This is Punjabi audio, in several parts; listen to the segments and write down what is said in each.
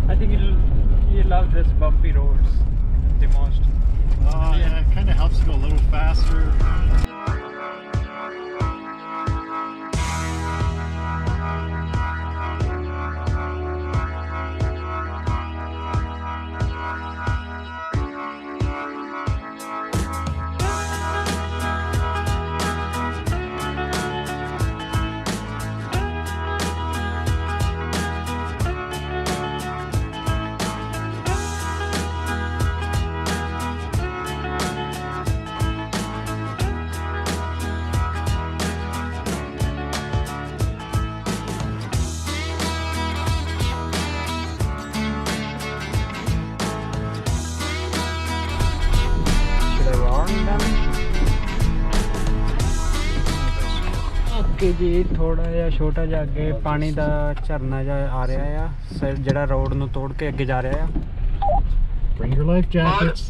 I think you love this bumpy roads the most. Yeah, it kind of helps go a little faster. Okay जी थोड़ा ਜਿਹਾ ਛੋਟਾ ਜਿਹਾ ਅੱਗੇ ਪਾਣੀ ਦਾ ਝਰਨਾ ਜਿਹਾ ਆ ਰਿਹਾ ਆ ਜਿਹੜਾ ਰੋਡ ਨੂੰ ਤੋੜ ਕੇ ਅੱਗੇ ਜਾ ਰਿਹਾ ਆ Bring your life jackets.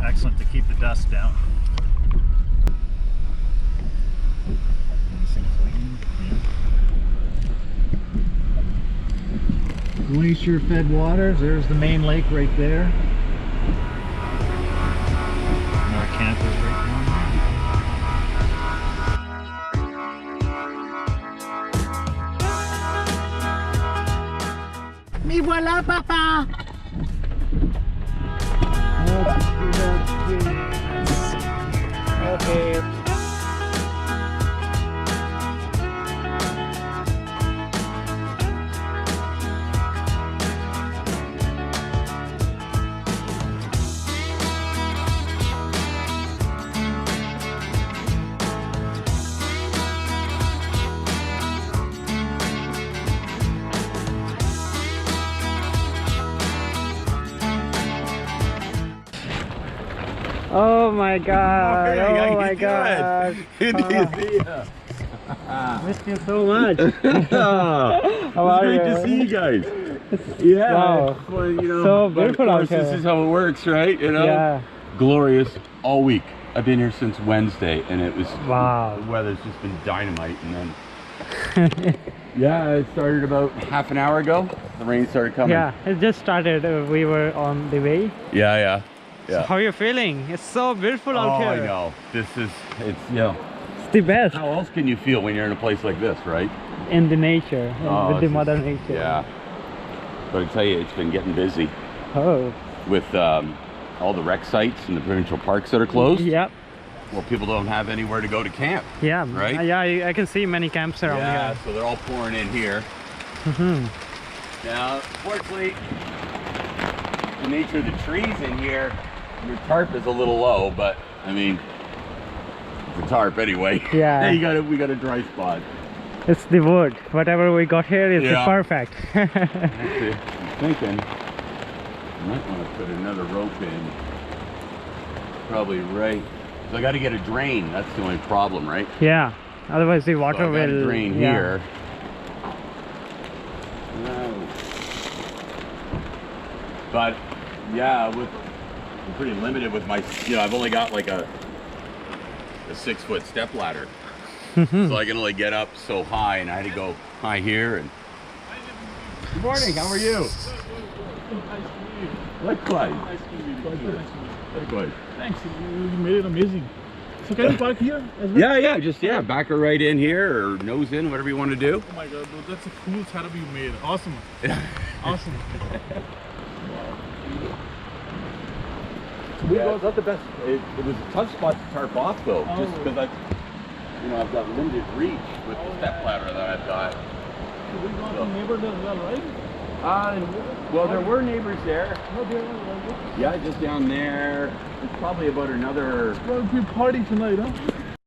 Excellent to keep the dust down. Nice and clean. Yeah. Glacier fed waters. There's the main lake right there. And our camp is right down there. Me voila, papa! Okay. Oh my god! Oh my god! Good to see you. Missed you so much. How are Great you? to see you guys. Yeah. Wow. Well, you know, So but beautiful of out course, here. this is how it works, right? You know. Yeah. Glorious all week. I've been here since Wednesday, and it was. Wow. The weather's just been dynamite, and then. Yeah, it started about half an hour ago. The rain started coming. Yeah, it just started. We were on the way. Yeah, yeah. So how are you feeling? It's so beautiful out here. I know. It's It's the best how else can you feel when you're in a place like this, right? in the nature, with the this mother is- nature. Yeah. But I tell you, it's been getting busy Oh. with all the rec sites and the provincial parks that are closed. Yep. Well, people don't have anywhere to go to camp. Yeah. Right? Yeah, I can see many camps around Yeah, so they're all pouring in here. here. Hmm. Now, fortunately, the nature of the trees in here, your tarp is a little low, but I mean, it's a tarp anyway. Yeah. we got a dry spot. It's the wood. Whatever we got here is Yeah. perfect. Actually, I'm thinking I might want to put another rope in. Probably right. So I got to get a drain. That's the only problem, right? Yeah. Otherwise the So water I got will a drain yeah. here. No. But yeah, I'm pretty limited with my. I've only got like a 6-foot step ladder, so I can only get up so high, and I had to go high here. And good morning. How are you? Likewise. Nice to meet you. Pleasure. Likewise. Thanks. You made it amazing. So can you park here as well? Yeah, back her right in here or nose in, whatever you want to do. Oh my god, bro, that's a cool setup you made. Awesome. Awesome. Yeah, it's not the best. It was a tough spot to tarp off though, just Oh. because I've got limited reach with the step ladder that I've got. So we got some neighbors as well, right? Well, there were neighbors there. No, they're all right. Yeah, just down there. It's probably about another. Well, we party tonight, huh?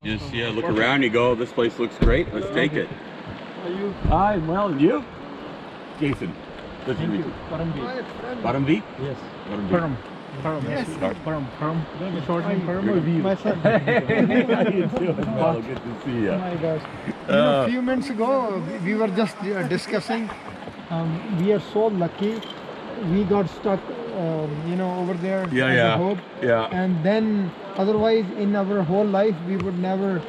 Just look around. You go. This place looks great. Let's take it. Are you? Hi, well, and you? Jason. Nice to meet you. Paramveer. Paramveer? Yes. Paramveer. Param. Yes. Param. Short name Param or Veer? My son. How you doing? Well, good to see you. My gosh. You know, a few minutes ago, we were just discussing. We are so lucky. We got stuck, over there. Yeah, at the yeah. Hope. Yeah. And then, otherwise, in our whole life, we would never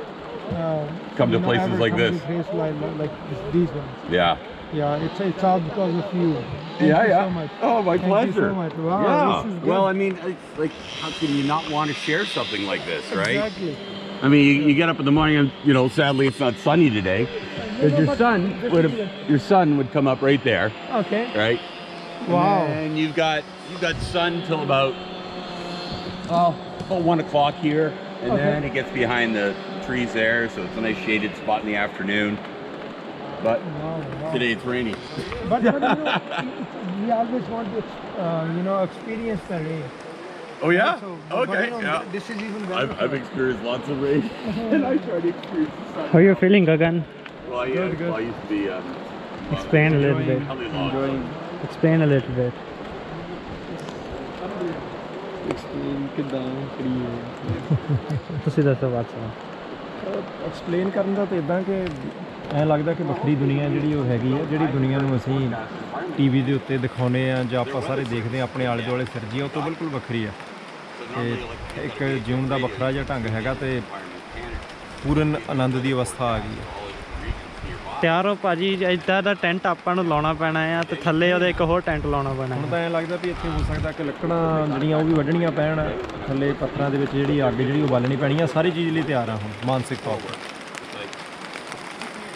Come to places ever like come this. to places like these ones. Yeah. Yeah, it's all because of you. Thank you so much. Oh, my Thank you pleasure. so much. Wow, Yeah. this is good. Well, I mean, it's like, how can you not want to share something like this, right? Exactly. I mean, you get up in the morning and, sadly it's not sunny today. Because your son would come up right there, Okay. right? Wow. And you've got sun till about 1 o'clock here, and Okay. then it gets behind the trees there, so it's a nice shaded spot in the afternoon. But Wow, wow. today it's rainy. But we always want to, experience the rain. Oh yeah? So, Okay. but, Yeah. This is even better. I've experienced lots of rain, and I try to experience the sun. How are you feeling, Gagan? Well, yeah, well, I used to be. Explain a little bit. Enjoying. Explain a little bit. Explain ਕਿੱਦਾਂ ਕਰੀਏ ਤੁਸੀਂ ਦੱਸੋ ਬਾਤ ਐਕਸਪਲੇਨ ਕਰਨ ਦਾ ਤਾਂ ਇਦਾਂ ਕਿ ਐਂ ਲੱਗਦਾ ਕਿ ਵੱਖਰੀ ਦੁਨੀਆ ਜਿਹੜੀ ਉਹ ਹੈਗੀ ਹੈ, ਜਿਹੜੀ ਦੁਨੀਆ ਨੂੰ ਅਸੀਂ ਟੀਵੀ ਦੇ ਉੱਤੇ ਦਿਖਾਉਂਦੇ ਆ ਜਾਂ ਆਪਾਂ ਸਾਰੇ ਦੇਖਦੇ ਆ ਆਪਣੇ ਆਲੇ ਦੁਆਲੇ ਸਿਰਜੀ, ਉਹ ਤੋਂ ਬਿਲਕੁਲ ਵੱਖਰੀ ਆ। ਤੇ ਇੱਕ ਜਿਉਣ ਦਾ ਵੱਖਰਾ ਜਿਹਾ ਢੰਗ ਹੈਗਾ ਤੇ ਪੂਰਨ ਆਨੰਦ ਦੀ ਅਵਸਥਾ ਆ ਗਈ ਹੈ। ਤਿਆਰ ਹੋ ਭਾਜੀ, ਇੱਦਾਂ ਦਾ ਟੈਂਟ ਆਪਾਂ ਨੂੰ ਲਾਉਣਾ ਪੈਣਾ ਆ ਤੇ ਥੱਲੇ ਉਹਦੇ ਇੱਕ ਹੋਰ ਟੈਂਟ ਲਾਉਣਾ ਪੈਣਾ ਹੁਣ ਤਾਂ ਐਂ ਲੱਗਦਾ ਵੀ ਇੱਥੇ ਹੋ ਸਕਦਾ ਕਿ ਲੱਕੜਾਂ ਜਿਹੜੀਆਂ ਉਹ ਵੀ ਵੱਢਣੀਆਂ ਪੈਣ, ਥੱਲੇ ਪੱਥਰਾਂ ਦੇ ਵਿੱਚ ਜਿਹੜੀ ਅੱਗ ਜਿਹੜੀ ਉਹ ਬਾਲਣੀ ਪੈਣੀ ਆ। ਸਾਰੀ ਚੀਜ਼ ਲਈ ਤਿਆਰ ਆ ਹੁਣ ਮਾਨਸਿਕ ਤੌਰ 'ਤੇ,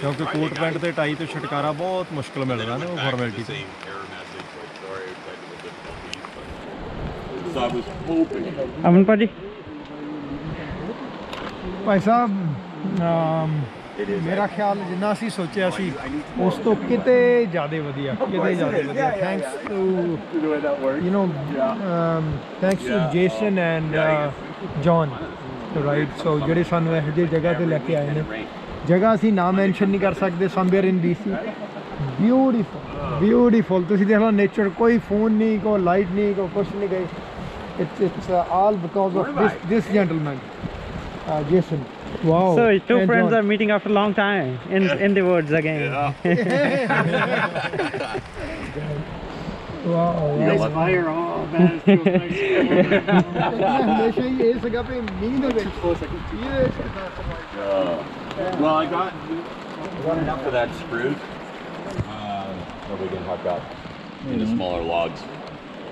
ਕਿਉਂਕਿ ਕੋਟ ਪੈਂਟ ਤੇ ਟਾਈ ਤੋਂ ਛੁਟਕਾਰਾ ਬਹੁਤ ਮੁਸ਼ਕਲ ਮਿਲਦਾ ਨਾ ਉਹ ਫਾਰਮੈਲਿਟੀ ਤੋਂ। So I was hoping. ਅਮਨ ਭਾਜੀ ਭਾਈ ਸਾਹਿਬ, ਮੇਰਾ ਖਿਆਲ ਜਿੰਨਾ ਅਸੀਂ ਸੋਚਿਆ ਸੀ ਉਸ ਤੋਂ ਕਿਤੇ ਜ਼ਿਆਦਾ ਵਧੀਆ, ਕਿਤੇ ਜ਼ਿਆਦਾ ਵਧੀਆ। Thanks to thanks to Jason and John, right. So ਜਿਹੜੇ ਸਾਨੂੰ ਇਹੋ ਜਿਹੀ ਜਗ੍ਹਾ ਤੇ ਲੈ ਕੇ ਆਏ ਨੇ, ਜਗ੍ਹਾ ਅਸੀਂ ਨਾਮ ਮੈਂਸ਼ਨ ਨਹੀਂ ਕਰ ਸਕਦੇ, ਸਮਵੇਅਰ ਇਨ BC। ਬਿਊਟੀਫੁਲ ਤੁਸੀਂ ਦੇਖ ਲਓ ਨੇਚਰ, ਕੋਈ ਫੋਨ ਨਹੀਂ, ਕੋਈ ਲਾਈਟ ਨਹੀਂ, ਕੋਈ ਕੁਛ ਨਹੀਂ ਗਈ। It's all because of this gentleman, Jason. Wow. So two And friends John. are meeting after a long time in the woods again. Wow. Nice fire. Oh man, it feels nice. ਹਮੇਸ਼ਾ ਹੀ ਇਹ ਸੀਗਾ ਵੀ ਮੀਂਹ ਦੇ ਵਿੱਚ ਹੋ ਸਕੇ। Well, I got enough of that spruce. What we can hook up into smaller logs.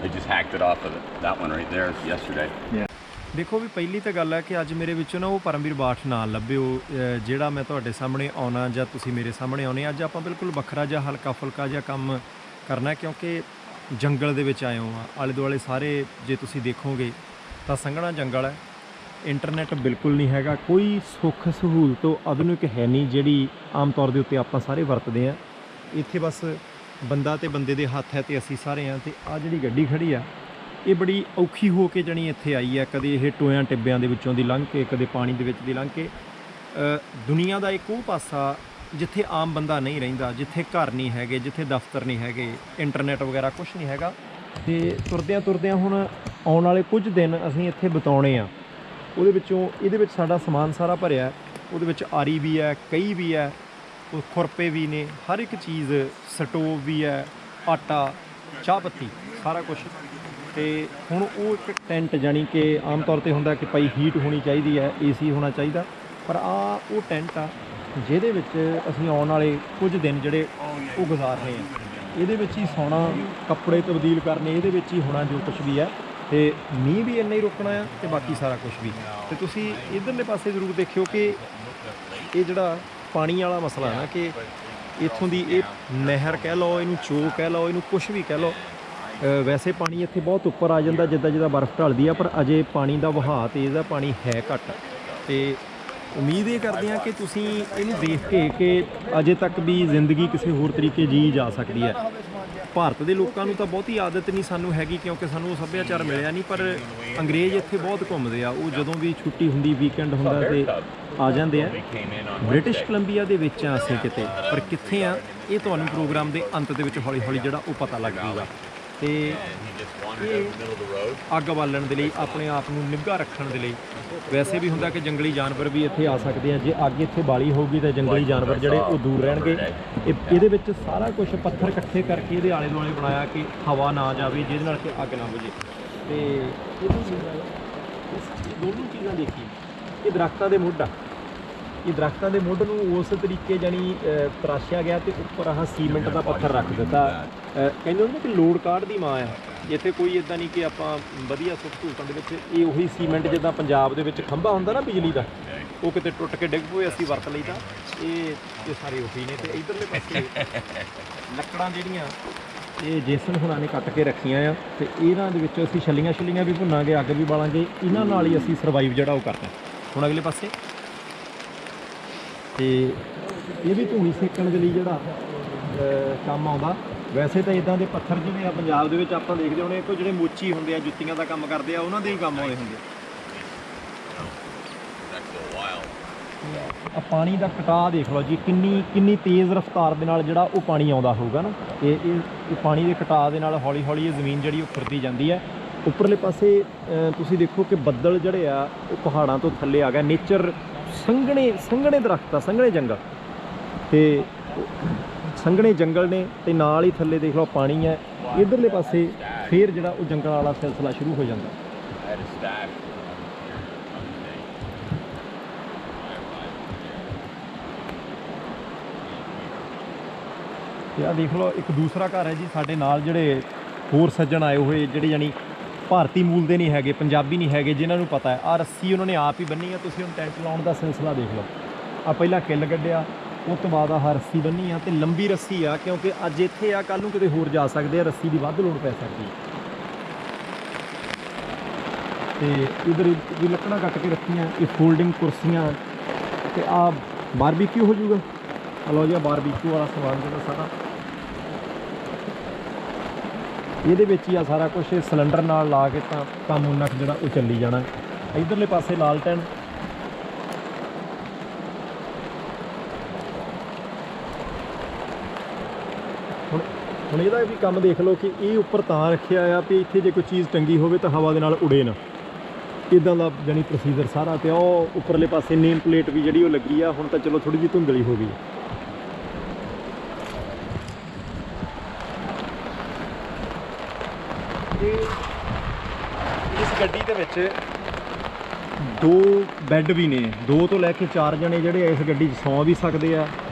I just hacked it off of that one right there yesterday. ਦੇਖੋ ਵੀ ਪਹਿਲੀ ਤਾਂ ਗੱਲ ਹੈ ਕਿ ਅੱਜ ਮੇਰੇ ਵਿੱਚੋਂ ਨਾ ਉਹ ਪਰਮਵੀਰ ਬਾਠ ਨਾ ਲੱਭਿਓ ਜਿਹੜਾ ਮੈਂ ਤੁਹਾਡੇ ਸਾਹਮਣੇ ਆਉਣਾ ਜਾਂ ਤੁਸੀਂ ਮੇਰੇ ਸਾਹਮਣੇ ਆਉਣੇ। ਅੱਜ ਆਪਾਂ ਬਿਲਕੁਲ ਵੱਖਰਾ ਜਿਹਾ ਹਲਕਾ ਫੁਲਕਾ ਜਿਹਾ ਕੰਮ ਕਰਨਾ, ਕਿਉਂਕਿ ਜੰਗਲ ਦੇ ਵਿੱਚ ਆਏ ਹੋ ਆ। ਆਲੇ ਦੁਆਲੇ ਸਾਰੇ ਜੇ ਤੁਸੀਂ ਦੇਖੋਗੇ ਤਾਂ ਸੰਘਣਾ ਜੰਗਲ ਹੈ, ਇੰਟਰਨੈਟ ਬਿਲਕੁਲ ਨਹੀਂ ਹੈਗਾ, ਕੋਈ ਸੁੱਖ ਸਹੂਲਤ ਆਧੁਨਿਕ ਹੈ ਨਹੀਂ ਜਿਹੜੀ ਆਮ ਤੌਰ ਦੇ ਉੱਤੇ ਆਪਾਂ ਸਾਰੇ ਵਰਤਦੇ ਹਾਂ। ਇੱਥੇ ਬਸ ਬੰਦਾ ਤੇ ਬੰਦੇ ਦੇ ਹੱਥ ਹੈ ਤੇ ਅਸੀਂ ਸਾਰੇ ਹਾਂ। ਤੇ ਆ ਜਿਹੜੀ ਗੱਡੀ ਖੜੀ ਆ, ਇਹ ਬੜੀ ਔਖੀ ਹੋ ਕੇ ਜਣੀ ਇੱਥੇ ਆਈ ਹੈ। ਕਦੇ ਇਹ ਟੋਇਆਂ ਟਿੱਬਿਆਂ ਦੇ ਵਿੱਚੋਂ ਦੀ ਲੰਘ ਕੇ, ਕਦੇ ਪਾਣੀ ਦੇ ਵਿੱਚ ਦੀ ਲੰਘ ਕੇ। ਦੁਨੀਆ ਦਾ ਇੱਕ ਉਹ ਪਾਸਾ ਜਿੱਥੇ ਆਮ ਬੰਦਾ ਨਹੀਂ ਰਹਿੰਦਾ, ਜਿੱਥੇ ਘਰ ਨਹੀਂ ਹੈਗੇ, ਜਿੱਥੇ ਦਫ਼ਤਰ ਨਹੀਂ ਹੈਗੇ, ਇੰਟਰਨੈਟ ਵਗੈਰਾ ਕੁਛ ਨਹੀਂ ਹੈਗਾ। ਤੇ ਤੁਰਦਿਆਂ ਤੁਰਦਿਆਂ ਹੁਣ ਆਉਣ ਵਾਲੇ ਕੁਝ ਦਿਨ ਅਸੀਂ ਇੱਥੇ ਬਿਤਾਉਣੇ ਆ। ਉਹਦੇ ਵਿੱਚੋਂ ਇਹਦੇ ਵਿੱਚ ਸਾਡਾ ਸਮਾਨ ਸਾਰਾ ਭਰਿਆ, ਉਹਦੇ ਵਿੱਚ ਆਰੀ ਵੀ ਹੈ, ਕਈ ਵੀ ਹੈ, ਉਹ ਖੁਰਪੇ ਵੀ ਨੇ, ਹਰ ਇੱਕ ਚੀਜ਼, ਸਟੋਵ ਵੀ ਹੈ, ਆਟਾ, ਚਾਹ ਪੱਤੀ, ਸਾਰਾ ਕੁਛ। ਤੇ ਹੁਣ ਉਹ ਇੱਕ ਟੈਂਟ ਜਾਣੀ ਕਿ ਆਮ ਤੌਰ 'ਤੇ ਹੁੰਦਾ ਕਿ ਭਾਈ ਹੀਟ ਹੋਣੀ ਚਾਹੀਦੀ ਹੈ, AC ਹੋਣਾ ਚਾਹੀਦਾ, ਪਰ ਆ ਉਹ ਟੈਂਟ ਆ ਜਿਹਦੇ ਵਿੱਚ ਅਸੀਂ ਆਉਣ ਵਾਲੇ ਕੁਝ ਦਿਨ ਜਿਹੜੇ ਉਹ ਗੁਜ਼ਾਰ ਰਹੇ ਹਾਂ। ਇਹਦੇ ਵਿੱਚ ਹੀ ਸੌਣਾ, ਕੱਪੜੇ ਤਬਦੀਲ ਕਰਨੇ, ਇਹਦੇ ਵਿੱਚ ਹੀ ਹੋਣਾ ਜੋ ਕੁਛ ਵੀ ਹੈ। ਤੇ ਮੀਂਹ ਵੀ ਇੰਨਾ ਹੀ ਰੁਕਣਾ ਆ ਤੇ ਬਾਕੀ ਸਾਰਾ ਕੁਛ ਵੀ। ਤੇ ਤੁਸੀਂ ਇੱਧਰਲੇ ਪਾਸੇ ਜ਼ਰੂਰ ਦੇਖਿਓ ਕਿ ਇਹ ਜਿਹੜਾ ਪਾਣੀ ਵਾਲਾ ਮਸਲਾ ਨਾ, ਕਿ ਇੱਥੋਂ ਦੀ ਇਹ ਨਹਿਰ ਕਹਿ ਲਓ, ਇਹਨੂੰ ਚੋ ਕਹਿ ਲਓ, ਇਹਨੂੰ ਕੁਛ ਵੀ ਕਹਿ ਲਓ, ਵੈਸੇ ਪਾਣੀ ਇੱਥੇ ਬਹੁਤ ਉੱਪਰ ਆ ਜਾਂਦਾ ਜਿੱਦਾਂ ਜਿੱਦਾਂ ਬਰਫ਼ ਢਲਦੀ ਆ, ਪਰ ਅਜੇ ਪਾਣੀ ਦਾ ਵਹਾਅ ਤੇ ਇਹਦਾ ਪਾਣੀ ਹੈ ਘੱਟ। ਤੇ ਉਮੀਦ ਇਹ ਕਰਦੇ ਹਾਂ ਕਿ ਤੁਸੀਂ ਇਹਨੂੰ ਦੇਖ ਕੇ ਕਿ ਅਜੇ ਤੱਕ ਵੀ ਜ਼ਿੰਦਗੀ ਕਿਸੇ ਹੋਰ ਤਰੀਕੇ ਜੀ ਜਾ ਸਕਦੀ ਹੈ। ਭਾਰਤ ਦੇ ਲੋਕਾਂ ਨੂੰ ਤਾਂ ਬਹੁਤੀ ਆਦਤ ਨਹੀਂ ਸਾਨੂੰ ਹੈਗੀ, ਕਿਉਂਕਿ ਸਾਨੂੰ ਉਹ ਸੱਭਿਆਚਾਰ ਮਿਲਿਆ ਨਹੀਂ, ਪਰ ਅੰਗਰੇਜ਼ ਇੱਥੇ ਬਹੁਤ ਘੁੰਮਦੇ ਆ। ਉਹ ਜਦੋਂ ਵੀ ਛੁੱਟੀ ਹੁੰਦੀ, ਵੀਕਐਂਡ ਹੁੰਦਾ ਤੇ ਆ ਜਾਂਦੇ ਆ। ਬ੍ਰਿਟਿਸ਼ ਕੋਲੰਬੀਆ ਦੇ ਵਿੱਚ ਆ ਅਸੀਂ ਕਿਤੇ, ਪਰ ਕਿੱਥੇ ਆ ਇਹ ਤੁਹਾਨੂੰ ਪ੍ਰੋਗਰਾਮ ਦੇ ਅੰਤ ਦੇ ਵਿੱਚ ਹੌਲੀ ਹੌਲੀ ਜਿਹੜਾ ਉਹ ਪਤਾ ਲੱਗ ਜਾਊਗਾ। ਤੇ ਇਹ ਅੱਗ ਬਾਲਣ ਦੇ ਲਈ, ਆਪਣੇ ਆਪ ਨੂੰ ਨਿੱਘਾ ਰੱਖਣ ਦੇ ਲਈ, ਵੈਸੇ ਵੀ ਹੁੰਦਾ ਕਿ ਜੰਗਲੀ ਜਾਨਵਰ ਵੀ ਇੱਥੇ ਆ ਸਕਦੇ ਆ। ਜੇ ਅੱਗ ਇੱਥੇ ਬਾਲੀ ਹੋਊਗੀ ਤਾਂ ਜੰਗਲੀ ਜਾਨਵਰ ਜਿਹੜੇ ਉਹ ਦੂਰ ਰਹਿਣਗੇ। ਇਹਦੇ ਵਿੱਚ ਸਾਰਾ ਕੁਝ ਪੱਥਰ ਇਕੱਠੇ ਕਰਕੇ ਇਹਦੇ ਆਲੇ ਦੁਆਲੇ ਬਣਾਇਆ ਕਿ ਹਵਾ ਨਾ ਜਾਵੇ, ਜਿਹਦੇ ਨਾਲ ਕਿ ਅੱਗ ਨਾ ਬੁਝੇ। ਤੇ ਇਹ ਦੋਨੋਂ ਚੀਜ਼ਾਂ ਦੇਖੀ, ਇਹ ਦਰਖਤਾਂ ਦੇ ਮੁੱਢ ਆ। ਇਹ ਦਰਖਤਾਂ ਦੇ ਮੁੱਢ ਨੂੰ ਉਸ ਤਰੀਕੇ ਜਾਨੀ ਤਰਾਸ਼ਿਆ ਗਿਆ ਤੇ ਉੱਪਰ ਆਹ ਸੀਮੈਂਟ ਦਾ ਪੱਥਰ ਰੱਖ ਦਿੱਤਾ। ਕਹਿੰਦੇ ਹੁੰਦੇ ਕਿ ਲੋੜ ਕਾਢ ਦੀ ਮਾਂ ਆ। ਇੱਥੇ ਕੋਈ ਇਦਾਂ ਨਹੀਂ ਕਿ ਆਪਾਂ ਵਧੀਆ ਸੁੱਖ ਸਹੂਲਤਾਂ ਦੇ ਵਿੱਚ ਇਹ ਉਹੀ ਸੀਮੈਂਟ ਜਿੱਦਾਂ ਪੰਜਾਬ ਦੇ ਵਿੱਚ ਖੰਭਾ ਹੁੰਦਾ ਨਾ ਬਿਜਲੀ ਦਾ, ਉਹ ਕਿਤੇ ਟੁੱਟ ਕੇ ਡਿੱਗ ਪਏ ਅਸੀਂ ਵਰਤ ਲਈਦਾ। ਇਹ ਸਾਰੇ ਉਹੀ ਨੇ। ਤੇ ਇਧਰਲੇ ਪਾਸੇ ਲੱਕੜਾਂ ਜਿਹੜੀਆਂ ਇਹ ਜੇਸਨ ਹੁਣਾਂ ਨੇ ਕੱਟ ਕੇ ਰੱਖੀਆਂ ਆ, ਤੇ ਇਹਨਾਂ ਦੇ ਵਿੱਚ ਅਸੀਂ ਛੱਲੀਆਂ ਵੀ ਭੁੰਨਾਂਗੇ, ਅੱਗ ਵੀ ਬਾਲਾਂਗੇ। ਇਹਨਾਂ ਨਾਲ ਹੀ ਅਸੀਂ ਸਰਵਾਈਵ ਜਿਹੜਾ ਉਹ ਕਰਦੇ। ਹੁਣ ਅਗਲੇ ਪਾਸੇ ਤੇ ਇਹ ਵੀ ਧੂਣੀ ਸੇਕਣ ਦੇ ਲਈ ਜਿਹੜਾ ਕੰਮ ਆਉਂਦਾ। ਵੈਸੇ ਤਾਂ ਇਦਾਂ ਦੇ ਪੱਥਰ ਜਿਵੇਂ ਆ ਪੰਜਾਬ ਦੇ ਵਿੱਚ ਆਪਾਂ ਦੇਖਦੇ ਹੋਣੇ, ਕੋਈ ਜਿਹੜੇ ਮੋਚੀ ਹੁੰਦੇ ਆ, ਜੁੱਤੀਆਂ ਦਾ ਕੰਮ ਕਰਦੇ ਆ, ਉਹਨਾਂ ਦੇ ਹੀ ਕੰਮ ਆਉਂਦੇ ਹੁੰਦੇ ਆ। ਪਾਣੀ ਦਾ ਕਟਾਅ ਦੇਖ ਲਓ ਜੀ, ਕਿੰਨੀ ਤੇਜ਼ ਰਫ਼ਤਾਰ ਦੇ ਨਾਲ ਜਿਹੜਾ ਉਹ ਪਾਣੀ ਆਉਂਦਾ ਹੋਊਗਾ ਨਾ। ਇਹ ਪਾਣੀ ਦੇ ਕਟਾਅ ਦੇ ਨਾਲ ਹੌਲੀ ਹੌਲੀ ਇਹ ਜ਼ਮੀਨ ਜਿਹੜੀ ਉਹ ਖੁਰਦੀ ਜਾਂਦੀ ਹੈ। ਉੱਪਰਲੇ ਪਾਸੇ ਤੁਸੀਂ ਦੇਖੋ ਕਿ ਬੱਦਲ ਜਿਹੜੇ ਆ ਉਹ ਪਹਾੜਾਂ ਤੋਂ ਥੱਲੇ ਆ ਗਿਆ। ਨੇਚਰ ਸੰਘਣੇ ਦਰਖਤ ਆ, ਸੰਘਣੇ ਜੰਗਲ, ਤੇ ਸੰਘਣੇ ਜੰਗਲ ਨੇ, ਤੇ ਨਾਲ ਹੀ ਥੱਲੇ ਦੇਖ ਲਓ ਪਾਣੀ ਹੈ। ਇਧਰਲੇ ਪਾਸੇ ਫੇਰ ਜਿਹੜਾ ਉਹ ਜੰਗਲ ਵਾਲਾ ਸਿਲਸਿਲਾ ਸ਼ੁਰੂ ਹੋ ਜਾਂਦਾ। ਤੇ ਆਹ ਦੇਖ ਲਓ ਇੱਕ ਦੂਸਰਾ ਘਰ ਹੈ ਜੀ ਸਾਡੇ ਨਾਲ, ਜਿਹੜੇ ਹੋਰ ਸੱਜਣ ਆਏ ਹੋਏ, ਜਿਹੜੇ ਯਾਨੀ ਭਾਰਤੀ ਮੂਲ ਦੇ ਨਹੀਂ ਹੈਗੇ, ਪੰਜਾਬੀ ਨਹੀਂ ਹੈਗੇ, ਜਿਨ੍ਹਾਂ ਨੂੰ ਪਤਾ ਹੈ। ਆਹ ਰੱਸੀ ਉਹਨਾਂ ਨੇ ਆਪ ਹੀ ਬੰਨੀ ਆ। ਤੁਸੀਂ ਹੁਣ ਟੈਂਟ ਲਾਉਣ ਦਾ ਸਿਲਸਿਲਾ ਦੇਖ ਲਓ। ਆ ਪਹਿਲਾਂ ਕਿੱਲ ਕੱਢਿਆ, ਉਸ ਤੋਂ ਬਾਅਦ ਆਹ ਰੱਸੀ ਬੰਨੀ ਆ, ਤੇ ਲੰਬੀ ਰੱਸੀ ਆ, ਕਿਉਂਕਿ ਅੱਜ ਇੱਥੇ ਆ, ਕੱਲ੍ਹ ਨੂੰ ਕਿਤੇ ਹੋਰ ਜਾ ਸਕਦੇ ਆ, ਰੱਸੀ ਦੀ ਵੱਧ ਲੋੜ ਪੈ ਸਕਦੀ ਹੈ। ਤੇ ਇੱਧਰ ਵੀ ਲੱਕੜਾਂ ਕੱਟ ਕੇ ਰੱਖੀਆਂ, ਇਹ ਫੋਲਡਿੰਗ ਕੁਰਸੀਆਂ, ਤੇ ਆਹ ਬਾਰਬੀਕਿਊ ਹੋ ਜਾਊਗਾ। ਲਓ ਜੀ, ਬਾਰਬੀਕਿਊ ਵਾਲਾ ਸਮਾਨ ਜਿਹੜਾ ਸਾਰਾ ਇਹਦੇ ਵਿੱਚ ਹੀ ਆ ਸਾਰਾ ਕੁਝ। ਸਿਲੰਡਰ ਨਾਲ ਲਾ ਕੇ ਤਾਂ ਕੰਮ ਉਹਨਾਂ ਜਿਹੜਾ ਉਹ ਚੱਲੀ ਜਾਣਾ। ਇਧਰਲੇ ਪਾਸੇ ਲਾਲਟੈਨ, ਹੁਣ ਇਹਦਾ ਵੀ ਕੰਮ ਦੇਖ ਲਓ ਕਿ ਇਹ ਉੱਪਰ ਤਾਂ ਰੱਖਿਆ ਆ ਵੀ ਇੱਥੇ ਜੇ ਕੋਈ ਚੀਜ਼ ਟੰਗੀ ਹੋਵੇ ਤਾਂ ਹਵਾ ਦੇ ਨਾਲ ਉੜੇ ਨਾ, ਇੱਦਾਂ ਦਾ ਜਾਨੀ ਪ੍ਰੋਸੀਜਰ ਸਾਰਾ। ਤੇ ਉਹ ਉੱਪਰਲੇ ਪਾਸੇ ਨੇਮ ਪਲੇਟ ਵੀ ਜਿਹੜੀ ਉਹ ਲੱਗੀ ਆ। ਹੁਣ ਤਾਂ ਚਲੋ ਥੋੜ੍ਹੀ ਜਿਹੀ ਧੁੰਦਲੀ ਹੋ ਗਈ। ਇਸ ਗੱਡੀ ਦੇ ਵਿੱਚ 2 ਬੈੱਡ ਵੀ ਨੇ, 2 ਤੋਂ ਲੈ ਕੇ 4 ਜਣੇ ਜਿਹੜੇ ਇਸ ਗੱਡੀ 'ਚ ਸੌਂ ਵੀ ਸਕਦੇ ਆ।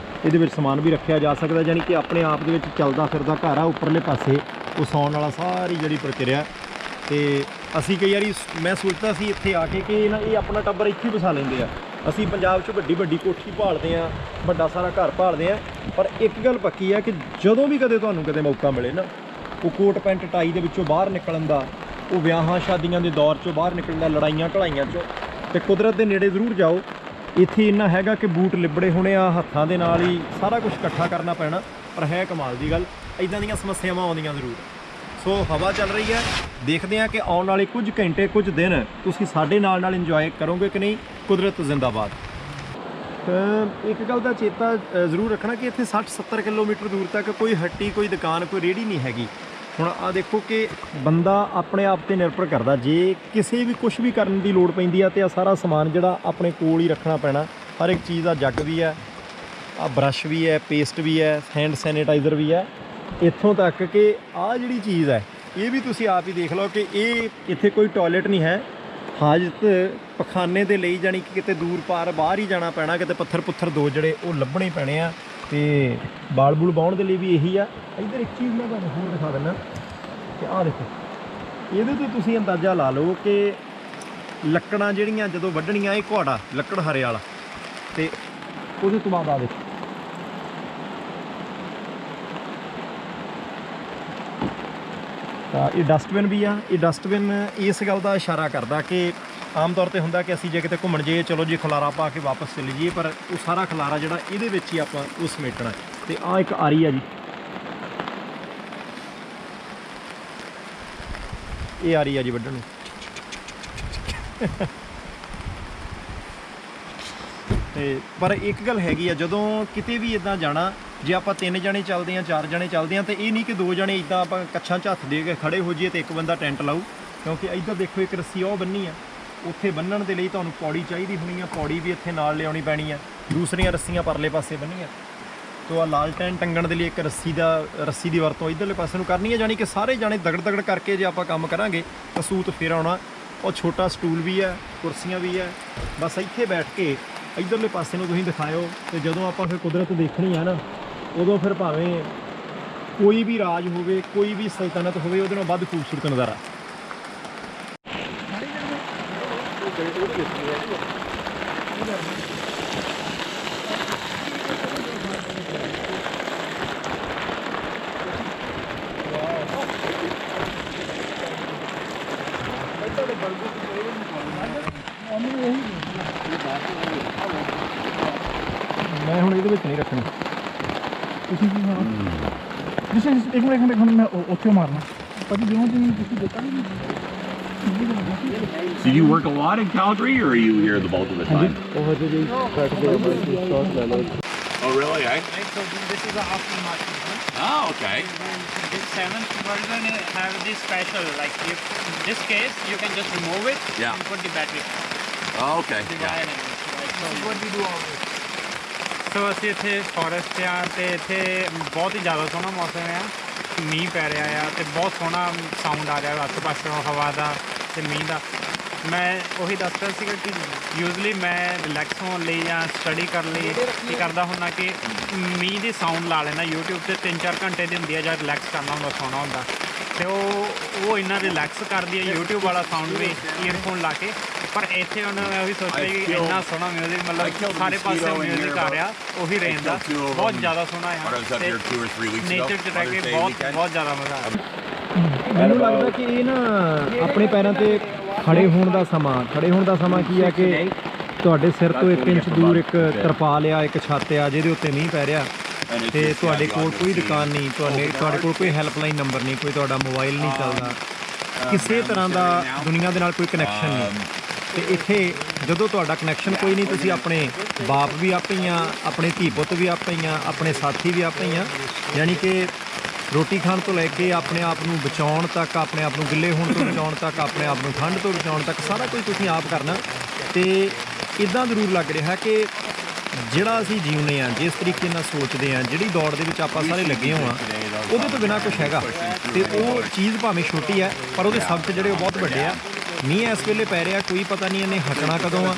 ਇਹਦੇ ਵਿੱਚ ਸਮਾਨ ਵੀ ਰੱਖਿਆ ਜਾ ਸਕਦਾ, ਯਾਨੀ ਕਿ ਆਪਣੇ ਆਪ ਦੇ ਵਿੱਚ ਚੱਲਦਾ ਫਿਰਦਾ ਘਰ ਆ। ਉੱਪਰਲੇ ਪਾਸੇ ਉਹ ਸੌਣ ਵਾਲਾ ਸਾਰੀ ਜਿਹੜੀ ਪ੍ਰਕਿਰਿਆ। ਤੇ ਅਸੀਂ ਕਈ ਵਾਰੀ ਮੈਂ ਸੋਚਦਾ ਸੀ ਇੱਥੇ ਆ ਕੇ ਕਿ ਇਹ ਆਪਣਾ ਟੱਬਰ ਇੱਥੇ ਹੀ ਵਸਾ ਲੈਂਦੇ ਆ। ਅਸੀਂ ਪੰਜਾਬ 'ਚ ਵੱਡੀ ਕੋਠੀ ਭਾਲਦੇ ਆ, ਵੱਡਾ ਸਾਰਾ ਘਰ ਭਾਲਦੇ ਆ, ਪਰ ਇੱਕ ਗੱਲ ਪੱਕੀ ਆ ਕਿ ਜਦੋਂ ਵੀ ਕਦੇ ਤੁਹਾਨੂੰ ਕਿਤੇ ਮੌਕਾ ਮਿਲੇ ਨਾ, ਉਹ ਕੋਟ ਪੈਂਟ ਟਾਈ ਦੇ ਵਿੱਚੋਂ ਬਾਹਰ ਨਿਕਲਣ ਦਾ, ਉਹ ਵਿਆਹਾਂ ਸ਼ਾਦੀਆਂ ਦੇ ਦੌਰ 'ਚੋਂ ਬਾਹਰ ਨਿਕਲਣ ਦਾ, ਲੜਾਈਆਂ ਢਲਾਈਆਂ 'ਚੋਂ, ਤੇ ਕੁਦਰਤ ਦੇ ਨੇੜੇ ਜ਼ਰੂਰ ਜਾਓ। ਇੱਥੇ ਇੰਨਾ ਹੈਗਾ ਕਿ ਬੂਟ ਲਿਬੜੇ ਹੋਣੇ ਆ, ਹੱਥਾਂ ਦੇ ਨਾਲ ਹੀ ਸਾਰਾ ਕੁਝ ਇਕੱਠਾ ਕਰਨਾ ਪੈਣਾ, ਪਰ ਹੈ ਕਮਾਲ ਦੀ ਗੱਲ। ਇੱਦਾਂ ਦੀਆਂ ਸਮੱਸਿਆਵਾਂ ਆਉਂਦੀਆਂ ਜ਼ਰੂਰ। ਸੋ ਹਵਾ ਚੱਲ ਰਹੀ ਹੈ, ਦੇਖਦੇ ਹਾਂ ਕਿ ਆਉਣ ਵਾਲੇ ਕੁਝ ਘੰਟੇ, ਕੁਝ ਦਿਨ ਤੁਸੀਂ ਸਾਡੇ ਨਾਲ ਇੰਜੋਏ ਕਰੋਗੇ ਕਿ ਨਹੀਂ। ਕੁਦਰਤ ਜ਼ਿੰਦਾਬਾਦ। ਇੱਕ ਗੱਲ ਦਾ ਚੇਤਾ ਜ਼ਰੂਰ ਰੱਖਣਾ ਕਿ ਇੱਥੇ 60-70 ਕਿਲੋਮੀਟਰ ਦੂਰ ਤੱਕ ਕੋਈ ਹੱਟੀ, ਕੋਈ ਦੁਕਾਨ, ਕੋਈ ਰੇਹੜੀ ਨਹੀਂ ਹੈਗੀ। ਹੁਣ ਆਹ ਦੇਖੋ ਕਿ ਬੰਦਾ ਆਪਣੇ ਆਪ 'ਤੇ ਨਿਰਭਰ ਕਰਦਾ। ਜੇ ਕਿਸੇ ਵੀ ਕੁਝ ਵੀ ਕਰਨ ਦੀ ਲੋੜ ਪੈਂਦੀ ਆ, ਤੇ ਆ ਸਾਰਾ ਸਮਾਨ ਜਿਹੜਾ ਆਪਣੇ ਕੋਲ ਹੀ ਰੱਖਣਾ ਪੈਣਾ। ਹਰ ਇੱਕ ਚੀਜ਼ ਦਾ ਜੱਗ ਵੀ ਹੈ, ਆ ਬਰੱਸ਼ ਵੀ ਹੈ, ਪੇਸਟ ਵੀ ਹੈ, ਹੈਂਡ ਸੈਨੀਟਾਈਜ਼ਰ ਵੀ ਹੈ। ਇੱਥੋਂ ਤੱਕ ਕਿ ਆਹ ਜਿਹੜੀ ਚੀਜ਼ ਹੈ, ਇਹ ਵੀ ਤੁਸੀਂ ਆਪ ਹੀ ਦੇਖ ਲਓ ਕਿ ਇਹ ਇੱਥੇ ਕੋਈ ਟੋਇਲਟ ਨਹੀਂ ਹੈ। ਹਾਜਤ ਪਖਾਨੇ ਦੇ ਲਈ ਜਾਣੀ ਕਿ ਕਿਤੇ ਦੂਰ ਪਾਰ ਬਾਹਰ ਹੀ ਜਾਣਾ ਪੈਣਾ, ਕਿਤੇ ਪੱਥਰ ਪੁੱਥਰ 2 ਜਿਹੜੇ ਉਹ ਲੱਭਣੇ ਪੈਣੇ ਆ। ਤੇ ਬਾਲ ਬੂਲ ਬਾਉਣ ਦੇ ਲਈ ਵੀ ਇਹੀ ਆ। ਇੱਧਰ ਇੱਕ ਚੀਜ਼ ਮੈਂ ਤੁਹਾਨੂੰ ਹੋਰ ਦਿਖਾ ਦਿੰਦਾ ਕਿ ਆਹ ਦੇਖੋ, ਇਹਦੇ ਤੋਂ ਤੁਸੀਂ ਅੰਦਾਜ਼ਾ ਲਾ ਲਓ ਕਿ ਲੱਕੜਾਂ ਜਿਹੜੀਆਂ ਜਦੋਂ ਵੱਢਣੀਆਂ, ਇਹ ਘੋੜਾ ਲੱਕੜ ਹਰੇ ਵਾਲਾ, ਤੇ ਉਹਦੇ ਤੋਂ ਬਾਅਦ ਆ ਦੇਖੋ ਤਾਂ ਇਹ ਡਸਟਬਿਨ ਵੀ ਆ। ਇਹ ਡਸਟਬਿਨ ਇਸ ਗੱਲ ਦਾ ਇਸ਼ਾਰਾ ਕਰਦਾ ਕਿ ਆਮ ਤੌਰ ਤੇ ਹੁੰਦਾ ਕਿ ਅਸੀਂ ਜੇ ਕਿਤੇ ਘੁੰਮਣ ਜਾਈਏ, ਚਲੋ ਜੀ ਖਲਾਰਾ ਪਾ ਕੇ ਵਾਪਸ ਚਲੇ ਜਾਈਏ, ਪਰ ਉਹ ਸਾਰਾ ਖਲਾਰਾ ਜਿਹੜਾ ਇਹਦੇ ਵਿੱਚ ਹੀ ਆਪਾਂ ਉਹ ਸਮੇਟਣਾ। ਤੇ ਆਹ ਇੱਕ ਆਰੀ ਆ ਜੀ, ਇਹ ਆ ਰਹੀ ਆ ਜੀ ਵੱਢਣ ਨੂੰ। ਤੇ ਪਰ ਇੱਕ ਗੱਲ ਹੈਗੀ ਆ, ਜਦੋਂ ਕਿਤੇ ਵੀ ਇਦਾਂ ਜਾਣਾ, ਜੇ ਆਪਾਂ 3 ਜਣੇ ਚੱਲਦੇ ਆ 4 ਜਣੇ ਚੱਲਦੇ ਆ, ਤੇ ਇਹ ਨਹੀਂ ਕਿ 2 ਜਣੇ ਇਦਾਂ ਆਪਾਂ ਕੱਛਾਂ 'ਚ ਹੱਥ ਦੇ ਕੇ ਖੜੇ ਹੋ ਜਾਈਏ ਤੇ ਇੱਕ ਬੰਦਾ ਟੈਂਟ ਲਾਊ, ਕਿਉਂਕਿ ਇੱਧਰ ਦੇਖੋ ਇੱਕ ਰੱਸੀ ਉਹ ਬੰਨੀ ਆ, ਉੱਥੇ ਬੰਨਣ ਦੇ ਲਈ ਤੁਹਾਨੂੰ ਪੌੜੀ ਚਾਹੀਦੀ ਹੋਣੀ ਆ, ਪੌੜੀ ਵੀ ਇੱਥੇ ਨਾਲ ਲਿਆਉਣੀ ਪੈਣੀ ਆ, ਦੂਸਰੀਆਂ ਰੱਸੀਆਂ ਪਰਲੇ ਪਾਸੇ ਬੰਨੀਆਂ। ਤੋ ਆ ਲਾਲਟੈਨ ਟੰਗਣ ਦੇ ਲਈ ਇੱਕ ਰੱਸੀ ਦੀ ਵਰਤੋਂ ਇੱਧਰਲੇ ਪਾਸੇ ਨੂੰ ਕਰਨੀ ਹੈ, ਜਾਣੀ ਕਿ ਸਾਰੇ ਜਾਣੇ ਦਗੜ ਕਰਕੇ ਜੇ ਆਪਾਂ ਕੰਮ ਕਰਾਂਗੇ ਤਾਂ ਸੂਤ ਫੇਰ ਆਉਣਾ। ਉਹ ਛੋਟਾ ਸਟੂਲ ਵੀ ਹੈ, ਕੁਰਸੀਆਂ ਵੀ ਹੈ, ਬਸ ਇੱਥੇ ਬੈਠ ਕੇ ਇੱਧਰਲੇ ਪਾਸੇ ਨੂੰ ਤੁਸੀਂ ਦਿਖਾਇਓ। ਤੇ ਜਦੋਂ ਆਪਾਂ ਫਿਰ ਕੁਦਰਤ ਦੇਖਣੀ ਹੈ ਨਾ, ਉਦੋਂ ਫਿਰ ਭਾਵੇਂ ਕੋਈ ਵੀ ਰਾਜ ਹੋਵੇ, ਕੋਈ ਵੀ ਸਲਤਨਤ ਹੋਵੇ, ਉਹਦੇ ਨਾਲ ਵੱਧ ਖੂਬਸੂਰਤ ਨਜ਼ਾਰਾ। ਮੈਂ ਹੁਣ ਇਹਦੇ ਵਿੱਚ ਨਹੀਂ ਰੱਖਣੀ। ਤੁਸੀਂ ਕੀ ਖਾਣਾ? ਜਿਸੇ ਇੱਕ ਮਿੰਟ ਮੈਂ ਉੱਥੇ ਮਾਰਨਾ ਭਾਜੀ, ਜਿਉਂ ਜਿਵੇਂ ਤੁਸੀਂ ਦੇਖਾ ਨਹੀਂ। So you work a lot in Calgary, or are you here the bulk of the time? Oh, really? Eh? So this is a aftermarket one. Oh, okay. This 7th version have this special, like if in this case you can just remove it Yeah. and put the battery. Oh, okay. The Yeah. wire and what we do always. So ਅਸੀਂ ਇੱਥੇ ਫੋਰੈਸਟ ਆ ਤੇ ਇੱਥੇ ਬਹੁਤ ਹੀ ਜ਼ਿਆਦਾ ਸੋਹਣਾ ਮੌਸਮ ਆ, ਮੀਂਹ ਪੈ ਰਿਹਾ ਆ ਤੇ ਬਹੁਤ ਸੋਹਣਾ ਸਾਊਂਡ ਆ ਰਿਹਾ ਆਸੇ ਪਾਸੇ ਹਵਾ ਦਾ ਤੇ ਮੀਂਹ ਦਾ। ਮੈਂ ਉਹੀ ਦੱਸਦਾ ਸੀਗਾ ਕਿ ਯੂਜ਼ਲੀ ਮੈਂ ਰਿਲੈਕਸ ਹੋਣ ਲਈ ਜਾਂ ਸਟੱਡੀ ਕਰਨ ਲਈ ਕੀ ਕਰਦਾ ਹੁੰਦਾ ਕਿ ਮੀਂਹ ਦੀ ਸਾਊਂਡ ਲਾ ਲੈਣਾ YouTube ਤੇ 3-4 ਘੰਟੇ ਦੀ ਹੁੰਦੀ ਹੈ ਜਦ ਰਿਲੈਕਸ ਕਰਨਾ ਹੁੰਦਾ, ਸੌਣਾ ਹੁੰਦਾ, ਤੇ ਉਹ ਇੰਨਾ ਰਿਲੈਕਸ ਕਰਦੀ ਹੈ YouTube ਵਾਲਾ ਸਾਊਂਡ ਵੀ ਈਅਰਫੋਨ ਲਾ ਕੇ। ਪਰ ਇੱਥੇ ਹੁਣ ਮੈਂ ਉਹੀ ਸੋਚ ਰਿਹਾ ਕਿ ਇੰਨਾ ਸੋਹਣਾ ਮਿਊਜ਼ਿਕ, ਮਤਲਬ ਸਾਰੇ ਪਾਸੇ ਮਿਊਜ਼ਿਕ ਆ ਰਿਹਾ ਉਹੀ ਰੇਂਜ ਦਾ, ਬਹੁਤ ਜ਼ਿਆਦਾ ਸੋਹਣਾ When I was up ਆ here 2 or 3 weeks ago. Nature 'ਚ ਰਹਿ ਕੇ Mother's Day ਬਹੁਤ weekend. ਬਹੁਤ ਜ਼ਿਆਦਾ ਮਜ਼ਾ ਆਇਆ। ਮੈਨੂੰ ਲੱਗਦਾ ਕਿ ਇਹ ਨਾ ਆਪਣੇ ਪੈਰਾਂ ਤੇ ਖੜੇ ਹੋਣ ਦਾ ਸਮਾਂ ਕੀ ਆ ਕਿ ਤੁਹਾਡੇ ਸਿਰ ਤੋਂ 1 ਇੰਚ ਦੂਰ ਇੱਕ ਤਰਪਾਲ ਆ, ਇੱਕ ਛੱਤ ਆ ਜਿਹਦੇ ਉੱਤੇ ਮੀਂਹ ਪੈ ਰਿਹਾ, ਤੇ ਤੁਹਾਡੇ ਕੋਲ ਕੋਈ ਦੁਕਾਨ ਨਹੀਂ, ਤੁਹਾਡੇ ਕੋਲ ਕੋਈ ਹੈਲਪਲਾਈਨ ਨੰਬਰ ਨਹੀਂ, ਕੋਈ ਤੁਹਾਡਾ ਮੋਬਾਈਲ ਨਹੀਂ ਚੱਲਦਾ, ਕਿਸੇ ਤਰ੍ਹਾਂ ਦਾ ਦੁਨੀਆ ਦੇ ਨਾਲ ਕੋਈ ਕਨੈਕਸ਼ਨ ਨਹੀਂ। ਤੇ ਇੱਥੇ ਜਦੋਂ ਤੁਹਾਡਾ ਕਨੈਕਸ਼ਨ ਕੋਈ ਨਹੀਂ, ਤੁਸੀਂ ਆਪਣੇ ਬਾਪ ਵੀ ਆਪੇ ਹੀ ਆ, ਆਪਣੇ ਧੀ ਪੁੱਤ ਵੀ ਆਪੇ ਹੀ ਆ, ਆਪਣੇ ਸਾਥੀ ਵੀ ਆਪੇ ਹੀ ਆ, ਯਾਨੀ ਕਿ ਰੋਟੀ ਖਾਣ ਤੋਂ ਲੈ ਕੇ ਆਪਣੇ ਆਪ ਨੂੰ ਬਚਾਉਣ ਤੱਕ, ਆਪਣੇ ਆਪ ਨੂੰ ਗਿੱਲੇ ਹੋਣ ਤੋਂ ਬਚਾਉਣ ਤੱਕ, ਆਪਣੇ ਆਪ ਨੂੰ ਠੰਡ ਤੋਂ ਬਚਾਉਣ ਤੱਕ ਸਾਰਾ ਕੁਝ ਤੁਸੀਂ ਆਪ ਕਰਨਾ। ਤੇ ਇਦਾਂ ਜ਼ਰੂਰ ਲੱਗ ਰਿਹਾ ਕਿ ਜਿਹੜਾ ਅਸੀਂ ਜੀਵਨੇ ਆ, ਜਿਸ ਤਰੀਕੇ ਨਾਲ ਸੋਚਦੇ ਆ, ਜਿਹੜੀ ਦੌੜ ਦੇ ਵਿੱਚ ਆਪਾਂ ਸਾਰੇ ਲੱਗੇ ਹੋਏ ਆ, ਉਹਦੇ ਤੋਂ ਬਿਨਾਂ ਕੁਝ ਹੈਗਾ। ਤੇ ਉਹ ਚੀਜ਼ ਭਾਵੇਂ ਛੋਟੀ ਹੈ ਪਰ ਉਹਦੇ ਸਬਕ ਜਿਹੜੇ ਉਹ ਬਹੁਤ ਵੱਡੇ ਆ। ਮੀਂਹ ਇਸ ਵੇਲੇ ਪੈ ਰਿਹਾ, ਕੋਈ ਪਤਾ ਨਹੀਂ ਇਹਨੇ ਹਟਣਾ ਕਦੋਂ ਆ,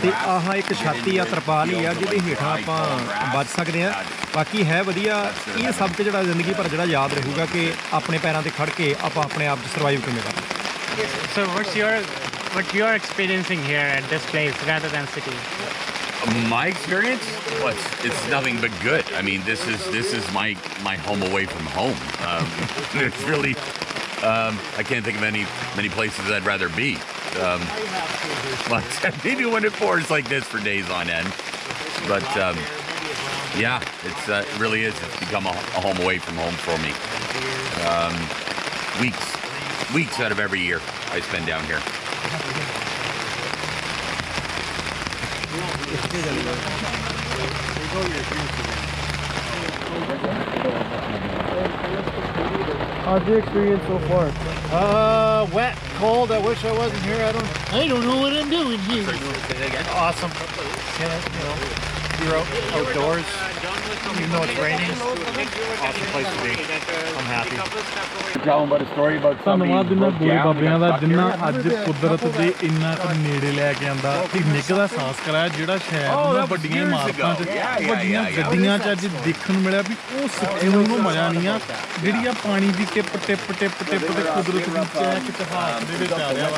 ਤੇ ਆਹ ਇੱਕ ਛਾਤੀ ਆ, ਤਰਪਾਲ ਹੀ ਆ ਜਿਹਦੇ ਹੇਠਾਂ ਆਪਾਂ ਬਚ ਸਕਦੇ ਆ। ਬਾਕੀ ਹੈ ਵਧੀਆ, ਇਹ ਸਬਕ ਜਿਹੜਾ ਜ਼ਿੰਦਗੀ ਭਰ ਜਿਹੜਾ ਯਾਦ ਰਹੂਗਾ ਕਿ ਆਪਣੇ ਪੈਰਾਂ ਤੇ ਖੜ ਕੇ ਆਪਾਂ ਆਪਣੇ ਆਪ 'ਚ ਸਰਵਾਈਵ ਕਿਵੇਂ ਕਰਨਾ। So what you're experiencing here at this place rather than city? My experience? Well, it's nothing but good. I mean, this is my home away from home. It's really I can't think of many places I'd rather be. But maybe when it pours like this for days on end. But yeah, it really is. It's become a home away from home for me. Weeks out of every year I spend down here. How's the experience so far? Wet, cold. I wish I wasn't here. I don't know what I'm doing here. Awesome. You're outdoors, even though it's raining. Awesome place to be. I'm happy. Tell them about a story about ਧੰਨਵਾਦ ਦਿਨਾਂ ਗੋਰੇ ਬਾਬਿਆਂ ਦਾ, ਜਿੰਨਾ ਅੱਜ ਕੁਦਰਤ ਦੇ ਇੰਨਾ ਕੁ ਨੇੜੇ ਲੈ ਕੇ ਆਂਦਾ ਕਿ ਨਿੱਘ ਸਾਂਸ ਕਰਾਇਆ, ਜਿਹੜਾ ਸ਼ਹਿਰ ਦੀਆਂ ਵੱਡੀਆਂ ਇਮਾਰਤਾਂ 'ਚ ਵੱਡੀਆਂ ਗੱਡੀਆਂ 'ਚ ਅੱਜ ਦੇਖਣ ਨੂੰ ਮਿਲਿਆ ਵੀ ਉਹ ਸਕੂਨ ਨੂੰ ਮਜ਼ਾ ਨਹੀਂ ਆ, ਜਿਹੜੀ ਆ ਪਾਣੀ ਦੀ ਟਿਪ ਤੇ ਕੁਦਰਤ ਵਿੱਚ ਇੱਕ ਇਤਿਹਾਸ ਦੇ ਵਿੱਚ ਆ ਰਿਹਾ ਵਾ,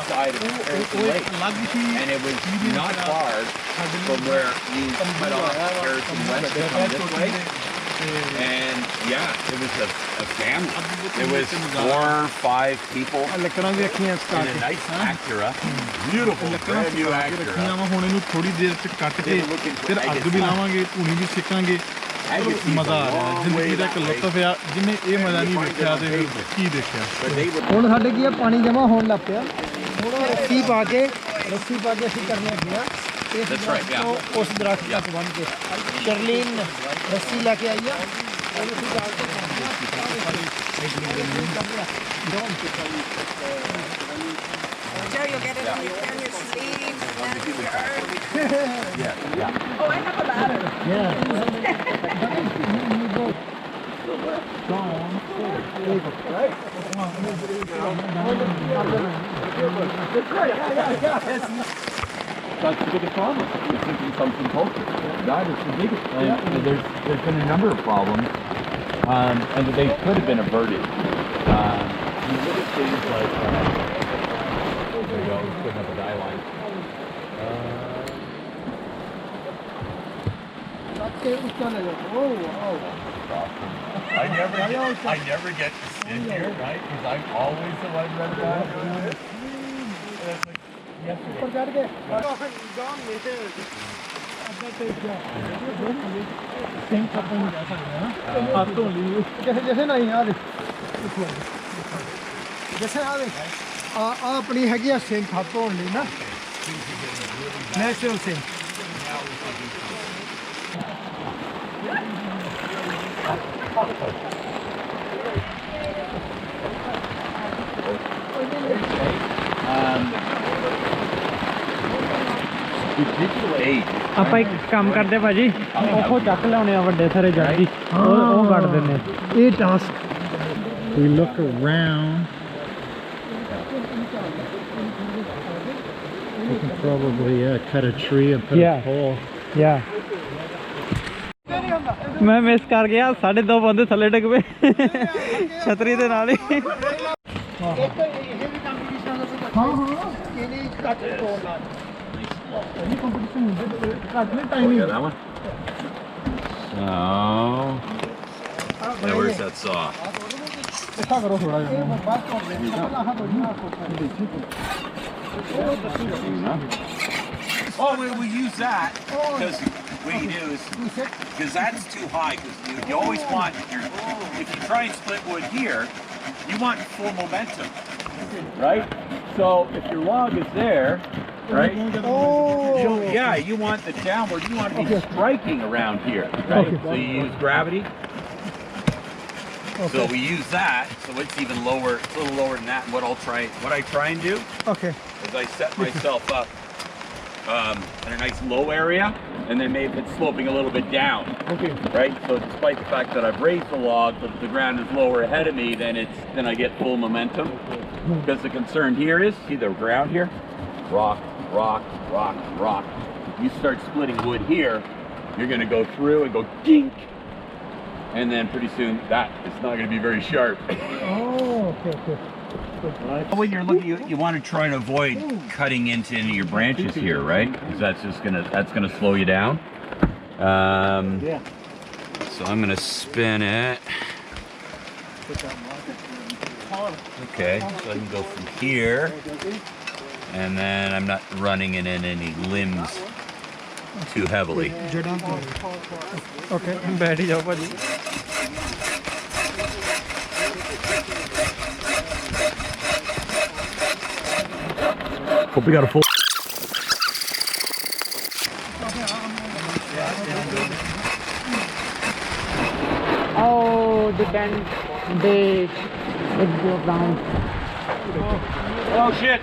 ਉਹ ਇੱਕ ਅਲੱਗ ਹੀ and it was not far from where you cut off Harrison West to come this way. And yeah, it was a family. It was 4 or 5 people ਲੱਕੜਾਂ ਵੀ ਰੱਖੀਆਂ in a nice Acura. Beautiful, brand new Acura. ਰੱਖੀਆਂ ਵਾ, ਹੁਣ ਇਹਨੂੰ ਥੋੜੀ ਦੇਰ ਚ ਕੱਟ ਕੇ ਫਿਰ ਅੱਗ ਵੀ ਲਾਵਾਂਗੇ, ਧੂਣੀ ਵੀ ਸੇਕਾਂਗੇ, ਮਜ਼ਾ ਆ ਰਿਹਾ ਜ਼ਿੰਦਗੀ ਦਾ ਇੱਕ ਲੁਤਫ ਆ ਜਿਹਨੇ ਇਹ ਮਜ਼ਾ ਨਹੀਂ ਵੇਖਿਆ ਤੇ ਫਿਰ ਕੀ ਦੇਖਿਆ ਹੁਣ ਸਾਡੇ ਕੀ ਆ ਪਾਣੀ ਜਮਾ ਹੋਣ ਲੱਗ ਪਿਆ ਹੁਣ ਰੱਸੀ ਪਾ ਕੇ ਅਸੀਂ ਕਰਨੇ ਲੱਗੇ ਆ ਇਸ ਦਰਖਤ ਤੋਂ ਉਸ ਦਰਖਤ ਤੱਕ ਬੰਨ ਕੇ ਸ਼ਰਲੀਨ ਰੱਸੀ ਲੈ ਕੇ ਆਈ ਆ ਉਹਨੂੰ ਅਸੀਂ ਡਾਲ ਕੇ Joe, you'll get it on your sleeve. That's your shirt. Oh, I have a ladder. That's the biggest problem. It's in consumption culture. That is the biggest. And there's been a number of problems, and they could have been averted. You look at things like there you go. Putting up a dye line. I never get to sit here, right? Because I'm always the one running around. ऊपर चढ़ के जैसे जैसे नहीं यार जैसे आ अपनी हैगी आ सिंक हाथ धोने ਲਈ ना नेचुरल सिंक ਆਪਾਂ ਇੱਕ ਕੰਮ ਕਰਦੇ ਭਾਜੀ ਉਹ ਚੱਕ ਲਿਆਉਣੇ ਆ ਵੱਡੇ ਸਾਰੇ ਜੱਗੀ ਉਹ ਕੱਢ ਦਿੰਨੇ ਇਹ task We look around. We can probably cut a tree and put a pole. ਯਾ ਮੈਂ ਮਿਸ ਕਰ ਗਿਆ 2.5 ਬੰਦੇ ਥੱਲੇ ਡਿੱਗ ਪਏ ਛਤਰੀ ਦੇ ਨਾਲ ਹੀ ਇੱਕ ਇਹ ਵੀ ਕੰਪੀਟੀਸ਼ਨ ਦਾ ਹਾਂ ਇਹਨੇ ਕੱਟ ਤੋੜਨਾ ਇਹ ਕੰਪੀਟੀਸ਼ਨ ਹੁੰਦੇ ਕੱਟ ਨਹੀਂ timing That one? So, now where's that saw? ऐसा करो थोड़ा ये बात कर दे Oh, we use that because what you do is because that's too high. Because you always want if you try and split wood here, you want full momentum, right? So if your log is there, right? Yeah, you want the downward. You want to be striking around here, right? So you use gravity. So we use that, so it's even lower. It's a little lower than that. And what I try and do is I set myself up in a nice low area, and then maybe it's sloping a little bit down. Right. So despite the fact that I've raised the log, but the ground is lower ahead of me, then I get full momentum. Because the concern here is, see the ground here, rock, rock, rock, rock. You start splitting wood here, you're going to go through and go dink. And then pretty soon that is not going to be very sharp. When you're looking, you want to try and avoid cutting into any of your branches here, right? Because that's gonna slow you down. So I'm gonna spin it. Okay, so I can go from here, and then I'm not running it in any limbs too heavily. Okay. ਬੈਠ ਹੀ ਜਾਓ ਭਾਜੀ Hope we got a full. Oh, the bend, it go down. Oh shit!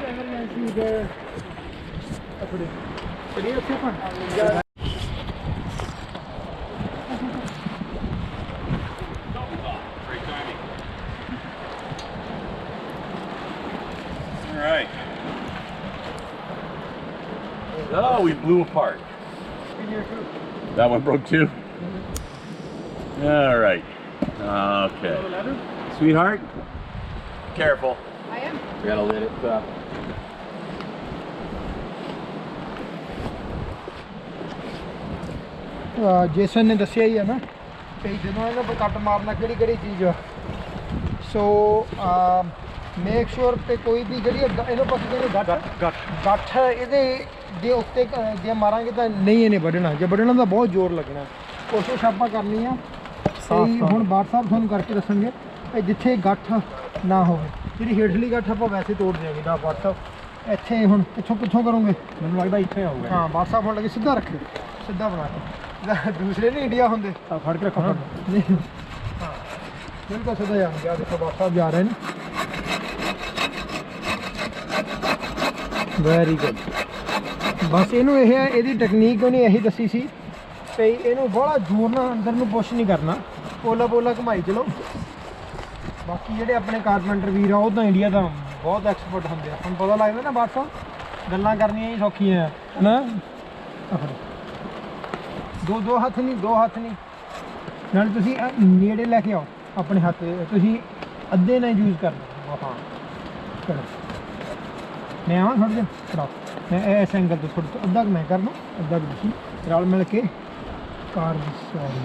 All right. Oh, we blew apart. That one broke too? All right. Okay. Sweetheart, careful. I am. We gotta let it Jason ਨੇ ਦੱਸਿਆ ਹੀ ਹੈ ਨਾ ਕਿ ਜਦੋਂ ਇਹਨਾਂ ਪਰ ਕੱਟ ਮਾਰਨਾ ਕਿਹੜੀ ਚੀਜ਼ ਆ ਸੋ ਮੇਕ ਸ਼ੋਰ ਤੇ ਕੋਈ ਵੀ ਜਿਹੜੀ ਇਹਨੂੰ ਪਾਸੇ ਜਿਹੜੇ ਗੱਠ ਇਹਦੇ ਜੇ ਉੱਤੇ ਜੇ ਮਾਰਾਂਗੇ ਤਾਂ ਨਹੀਂ ਇਹਨੇ ਵੱਢਣਾ ਜੇ ਵੱਢਣਾ ਤਾਂ ਬਹੁਤ ਜ਼ੋਰ ਲੱਗਣਾ ਕੋਸ਼ਿਸ਼ ਆਪਾਂ ਕਰਨੀ ਆ ਸਹੀ। ਹੁਣ ਬਾਟ ਸਾਹਿਬ ਤੁਹਾਨੂੰ ਕਰਕੇ ਦੱਸਣਗੇ ਇਹ ਜਿੱਥੇ ਗੱਠ ਨਾ ਹੋਵੇ, ਜਿਹੜੀ ਹੇਠਲੀ ਗੱਠ ਆਪਾਂ ਵੈਸੇ ਤੋੜ ਦਿਆਂਗੇ ਨਾ ਬਾਟ ਸਾਹਿਬ। ਇੱਥੇ ਹੁਣ ਕਿੱਥੋਂ ਕਰੋਗੇ? ਮੈਨੂੰ ਲੱਗਦਾ ਇੱਥੇ ਆਊਗਾ। ਹਾਂ ਬਾਟ ਸਾਹਿਬ ਹੁਣ ਲੱਗੇ ਸਿੱਧਾ ਰੱਖਿਓ, ਸਿੱਧਾ ਬਣਾ ਕੇ। ਦੂਸਰੇ ਨਹੀਂ ਇੰਡੀਆ ਹੁੰਦੇ ਤਾਂ ਫੜ ਕੇ ਰੱਖੋ। ਨਹੀਂ ਹਾਂ ਬਿਲਕੁਲ ਸਿੱਧਾ ਜਾਣਗੇ। ਆ ਦੇਖੋ ਬਾਟ ਸਾਹਿਬ ਜਾ ਰਹੇ ਨੇ। Very good. ਬਸ ਇਹਨੂੰ ਇਹ ਹੈ, ਇਹਦੀ ਟੈਕਨੀਕ ਉਹਨੇ ਇਹੀ ਦੱਸੀ ਸੀ ਤੇ ਇਹਨੂੰ ਬੜਾ ਜ਼ੋਰ ਨਾਲ ਅੰਦਰ ਨੂੰ ਪੁਸ਼ ਨਹੀਂ ਕਰਨਾ, ਪੋਲਾ ਘੁਮਾਈ ਚਲੋ। ਬਾਕੀ ਜਿਹੜੇ ਆਪਣੇ ਕਾਰਪੈਂਟਰ ਵੀਰ ਆ ਉਹ ਤਾਂ ਇੰਡੀਆ ਦਾ ਬਹੁਤ ਐਕਸਪਰਟ ਹੁੰਦੇ ਆ। ਹੁਣ ਪਤਾ ਲੱਗਦਾ ਨਾ ਬਾਤ ਗੱਲਾਂ ਕਰਨੀਆਂ ਹੀ ਸੌਖੀਆਂ ਨਾ। ਦੋ ਹੱਥ ਨਹੀਂ ਨਾਲ ਤੁਸੀਂ ਨੇੜੇ ਲੈ ਕੇ ਆਓ ਆਪਣੇ ਹੱਥ। ਤੁਸੀਂ ਅੱਧੇ ਨਾਲ ਯੂਜ਼ ਕਰਨਾ। ਹਾਂ ਚਲੋ ਮੈਂ ਆਵਾਂ ਥੋੜ੍ਹਾ ਜਿਹਾ ਫੜਾਓ। ਮੈਂ ਇਸ ਐਂਗਲ ਤੋਂ ਥੋੜ੍ਹਾ ਅੱਧਾ ਕੁ ਮੈਂ ਕਰਨਾ, ਅੱਧਾ ਕੁ ਤੁਸੀਂ ਰਲ ਮਿਲ ਕੇ ਕਾਰ ਦੀ ਸਵਾਰੀ।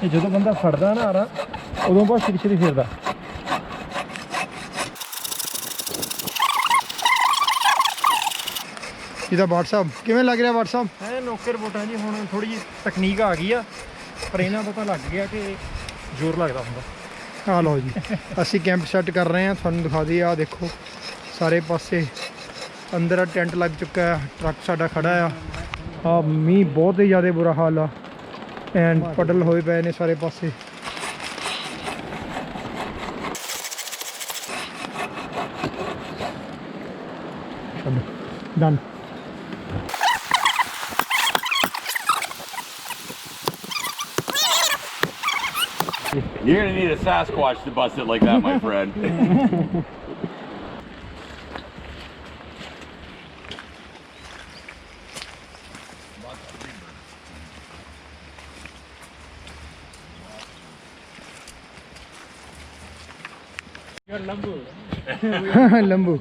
ਇਹ ਜਦੋਂ ਬੰਦਾ ਫੜਦਾ ਨਾ ਆਰਾ ਉਦੋਂ ਬਹੁਤ ਛੇਤੀ ਫਿਰਦਾ। ਇਹਦਾ WhatsApp ਕਿਵੇਂ ਲੱਗ ਰਿਹਾ? WhatsApp ਇਹ ਨੌਕਰ ਰਿਪੋਰਟਾਂ ਜੀ ਹੁਣ ਥੋੜੀ ਜਿਹੀ ਤਕਨੀਕ ਆ ਗਈ ਆ, ਪਰ ਇਹਨਾਂ ਦਾ ਤਾਂ ਲੱਗ ਗਿਆ ਕਿ ਜ਼ੋਰ ਲੱਗਦਾ ਹੁੰਦਾ। ਆ ਲਓ ਜੀ ਅਸੀਂ ਕੈਂਪ ਸੈੱਟ ਕਰ ਰਹੇ ਹਾਂ, ਤੁਹਾਨੂੰ ਦਿਖਾ ਦਈਏ। ਆ ਦੇਖੋ ਸਾਰੇ ਪਾਸੇ ਅੰਦਰ ਟੈਂਟ ਲੱਗ ਚੁੱਕਾ ਹੈ, ਟਰੱਕ ਸਾਡਾ ਖੜਾ ਆ ਮੀਂਹ ਬਹੁਤ ਹੀ ਜ਼ਿਆਦਾ ਬੁਰਾ ਹਾਲ ਆ ਐਂਡ ਪਟਲ ਹੋਏ ਪਏ ਨੇ ਸਾਰੇ ਪਾਸੇ। Done. You're gonna need a Sasquatch to bust it like that, my friend. ਲੰਬੂ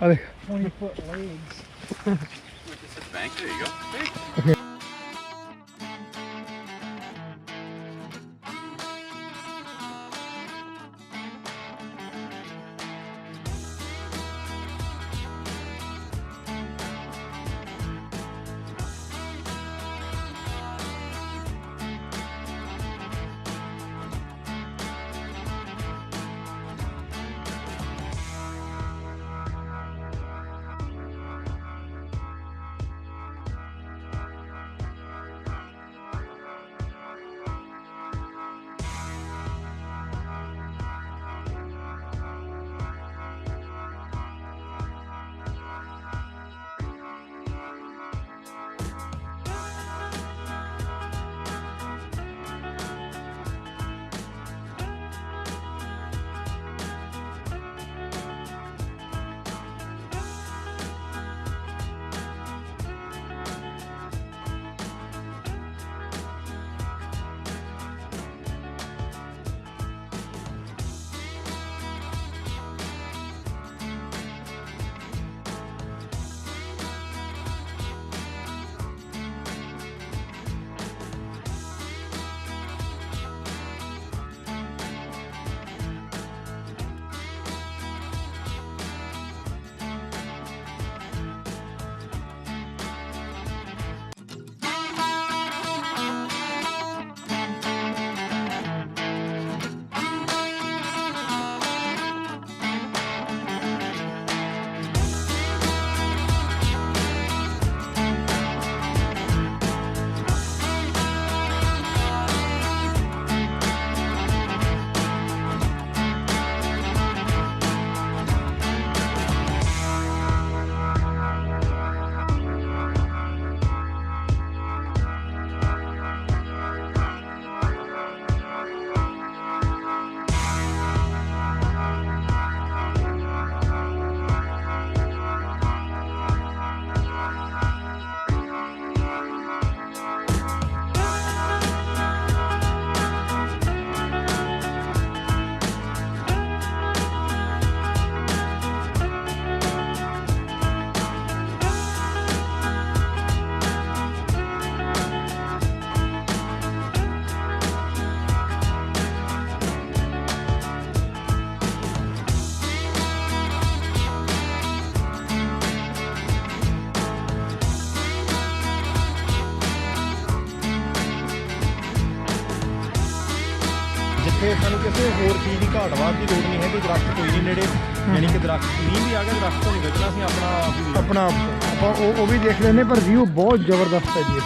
ਆ ਦੇਖ। Bank, there you go. ਇੱਥੇ ਸਾਨੂੰ ਕਿਸੇ ਹੋਰ ਚੀਜ਼ ਦੀ ਘਾਟ ਵਾਧ ਦੀ ਲੋੜ ਨਹੀਂ ਹੈ ਕਿ ਦਰਖਤ ਕੋਈ ਨਹੀਂ ਨੇੜੇ, ਯਾਨੀ ਕਿ ਦਰਖਤ ਮੀਂਹ ਵੀ ਆ ਗਿਆ ਦਰਖਤ ਤੋਂ ਨਹੀਂ ਬਚਣਾ, ਅਸੀਂ ਆਪਣਾ ਆਪ ਹੀ ਆਪਣਾ ਆਪਾਂ ਉਹ ਵੀ ਦੇਖ ਲੈਂਦੇ, ਪਰ ਵਿਊ ਬਹੁਤ ਜ਼ਬਰਦਸਤ ਹੈ ਜੀ।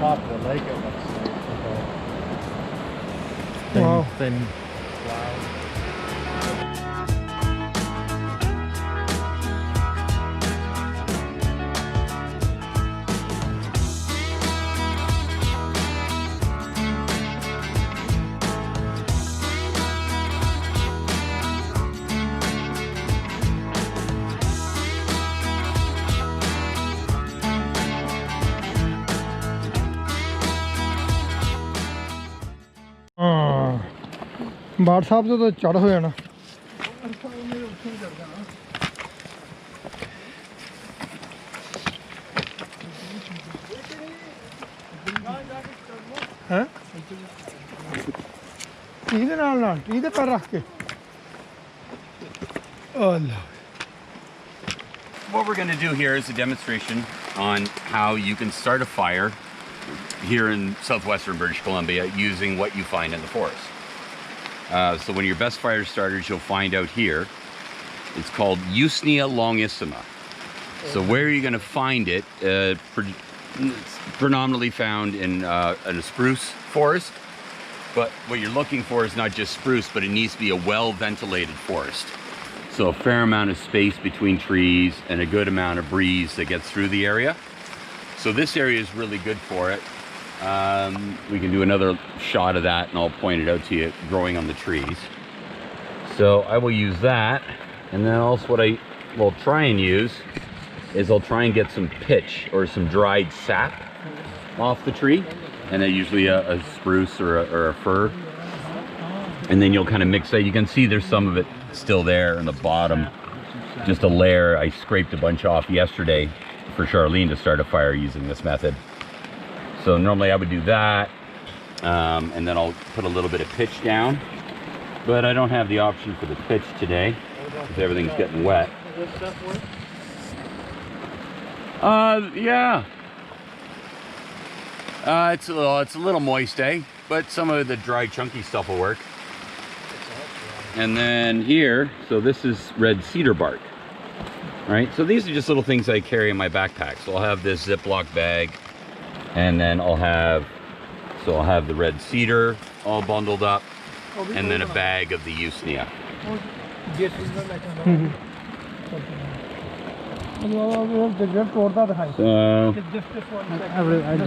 top of the lake, it looks like. Wow. Thin. ਹਾਂ ਬਾੜ ਸਾਹਿਬ ਤੋਂ ਤਾਂ ਚੜ ਹੋ ਜਾਣਾ। ਹੈ ਇਹਦੇ ਨਾਲ ਇਹਦੇ ਪਰ ਰੱਖ ਕੇ ਅੱਲਾ। What we're going to do here is a demonstration on how you can start a fire here in southwestern British Columbia using what you find in the forest. So one of your best fire starters you'll find out here, it's called Usnea longissima. So where are you going to find it? It's predominantly found in a spruce forest, but what you're looking for is not just spruce, but it needs to be a well-ventilated forest. So a fair amount of space between trees and a good amount of breeze that gets through the area. So this area is really good for it. We can do another shot of that and I'll point it out to you growing on the trees. So I will use that, and then also what I will try and use is I'll try and get some pitch or some dried sap off the tree, and then usually a spruce or a fir, and then you'll kind of mix that. You can see there's some of it still there in the bottom, just a layer. I scraped a bunch off yesterday for Charlene to start a fire using this method. So normally I would do that, and then I'll put a little bit of pitch down, but I don't have the option for the pitch today because everything's getting wet. Yeah. It's a little moist, but some of the dry chunky stuff will work. And then here, so this is red cedar bark. Right, so these are just little things I carry in my backpack. So I'll have this Ziploc bag, and then I'll have the red cedar all bundled up, and then a bag of the Usnea. So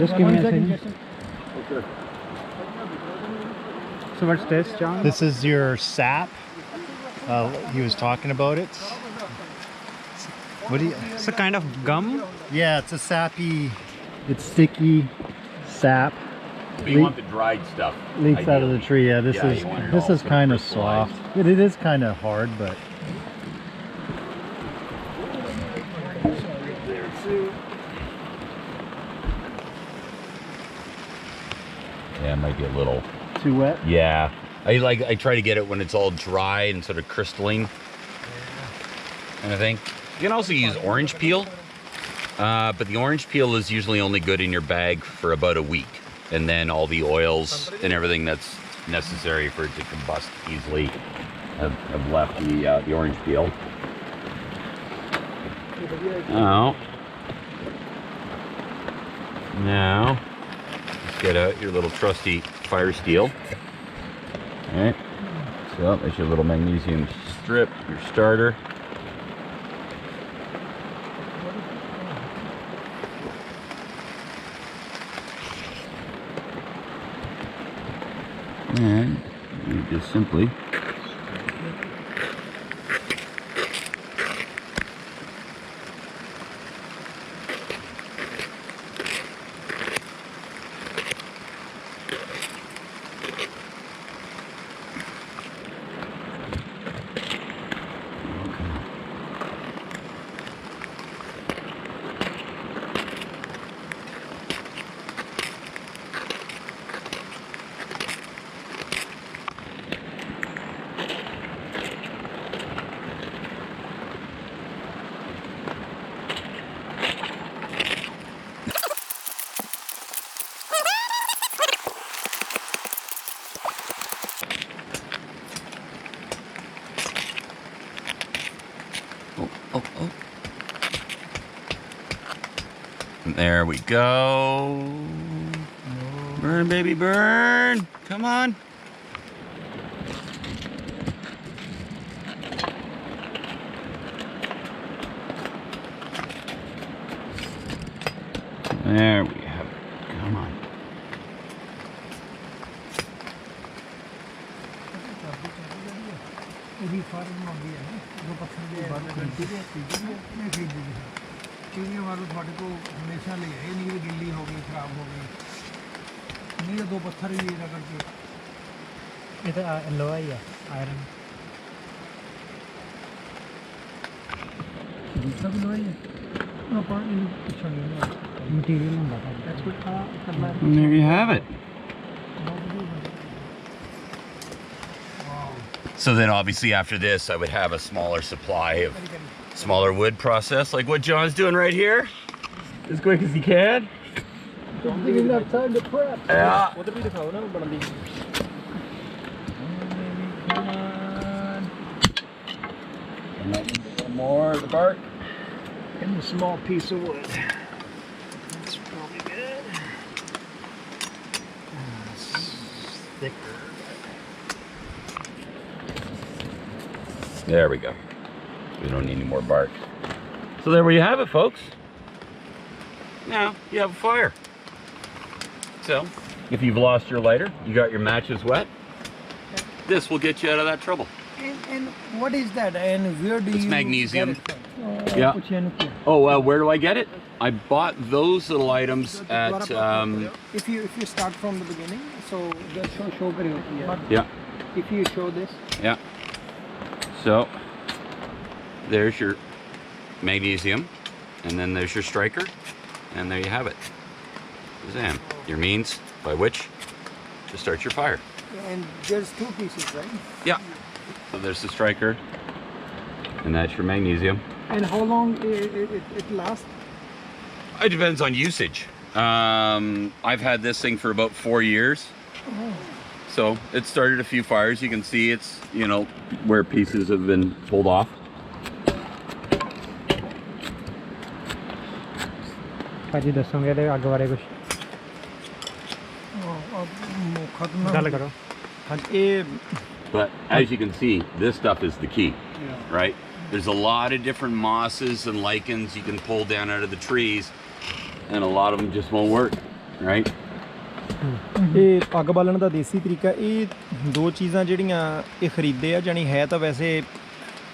just give me a second. So what's this, John? This is your sap. He was talking about it. What do you? It's a kind of gum. Yeah, it's a sappy. It's sticky sap. But you want the dried stuff. Leaks out of the tree. Yeah, Yeah, you want it this all is sort of kind of crystallized. soft. It is kind of hard, but Yeah, it might be a little. too wet. Yeah, I try to get it when it's all dry and sort of crystalline. And I think you can also use orange peel, but the orange peel is usually only good in your bag for about a week, and then all the oils and everything that's necessary for it to combust easily have left the orange peel. Now, let's get out your little trusty fire steel. All right, so there's your little magnesium strip, your starter. And you just simply oh. There we go. Burn, baby, burn. Come on. There we have it. Come on. ਉਹਦੀ ਫਾਰਮ ਆਉਂਦੀ ਹੈ ਨਾ ਜੋ ਪੱਥਰ ਦੀ ਬਾਤ ਕਰਦੀ ਹੈ ਮੈਂ ਖਰੀਦ ਲਈ ਚੀਨੀਆਂ ਵਾਲੂ ਤੁਹਾਡੇ ਕੋਲ ਹਮੇਸ਼ਾ ਲਈ ਹੈ ਨਹੀਂ ਕਿ ਗਿੱਲੀ ਹੋ ਗਈ ਖਰਾਬ ਹੋ ਗਈ ਨਹੀਂ ਦੋ ਪੱਥਰ ਵੀ ਰਗੜ ਕੇ ਇਹ ਤਾਂ ਲੋਹਾ ਹੀ ਹੈ ਆਇਰਨ ਦੂਸਰਾ ਵੀ ਲੋਹਾ ਹੀ ਹੈ ਆਪਾਂ ਇਹਨੂੰ ਪੁੱਛਾਂਗੇ ਨਾ ਮਟੀਰੀਅਲ ਹੁੰਦਾ ਤਾਂ ਐਕਸਪਰਟ ਕਰਨਾ And there you have it. So then obviously after this, I would have a smaller supply of smaller wood process, like what John's doing right here. As quick as he can. Something enough time to prep. Yeah. ਉਧਰ ਵੀ ਦਿਖਾਓ ਨਾ ਬਣਦੀ And then a little more of the bark. And a small piece of wood. That's probably good. thicker. There we go. We don't need any more bark. So there you have it, folks. Now you have a fire. So if you've lost your lighter, you got your matches wet, this will get you out of that trouble. And what is that? And where do It's you magnesium. get it from? Yeah. Oh, where do I get it? I bought those little items at If you start from the beginning, so just show but yeah. if you show this, Yeah. So there's your magnesium, and then there's your striker, and there you have it. Zam, your means by which to start your fire. and there's two pieces, right? Yeah. So there's the striker, and that's your magnesium. And how long it lasts? It depends on usage. I've had this thing for about 4 years. So it started a few fires. You can see it's, you know, where pieces have been pulled off. ਭਾਜੀ ਦੱਸੋਗੇ ਇਹਦੇ ਅੱਗ ਬਾਰੇ ਕੁਝ ਗੱਲ ਕਰੋ But as you can see, this stuff is the key, right? There's a lot of different mosses and lichens you can pull down out of the trees, and a lot of them just won't work, right? ਇਹ ਅੱਗ ਬਾਲਣ ਦਾ ਦੇਸੀ ਤਰੀਕਾ ਇਹ ਦੋ ਚੀਜ਼ਾਂ ਜਿਹੜੀਆਂ ਇਹ ਖਰੀਦੇ ਆ, ਜਾਣੀ ਹੈ ਤਾਂ ਵੈਸੇ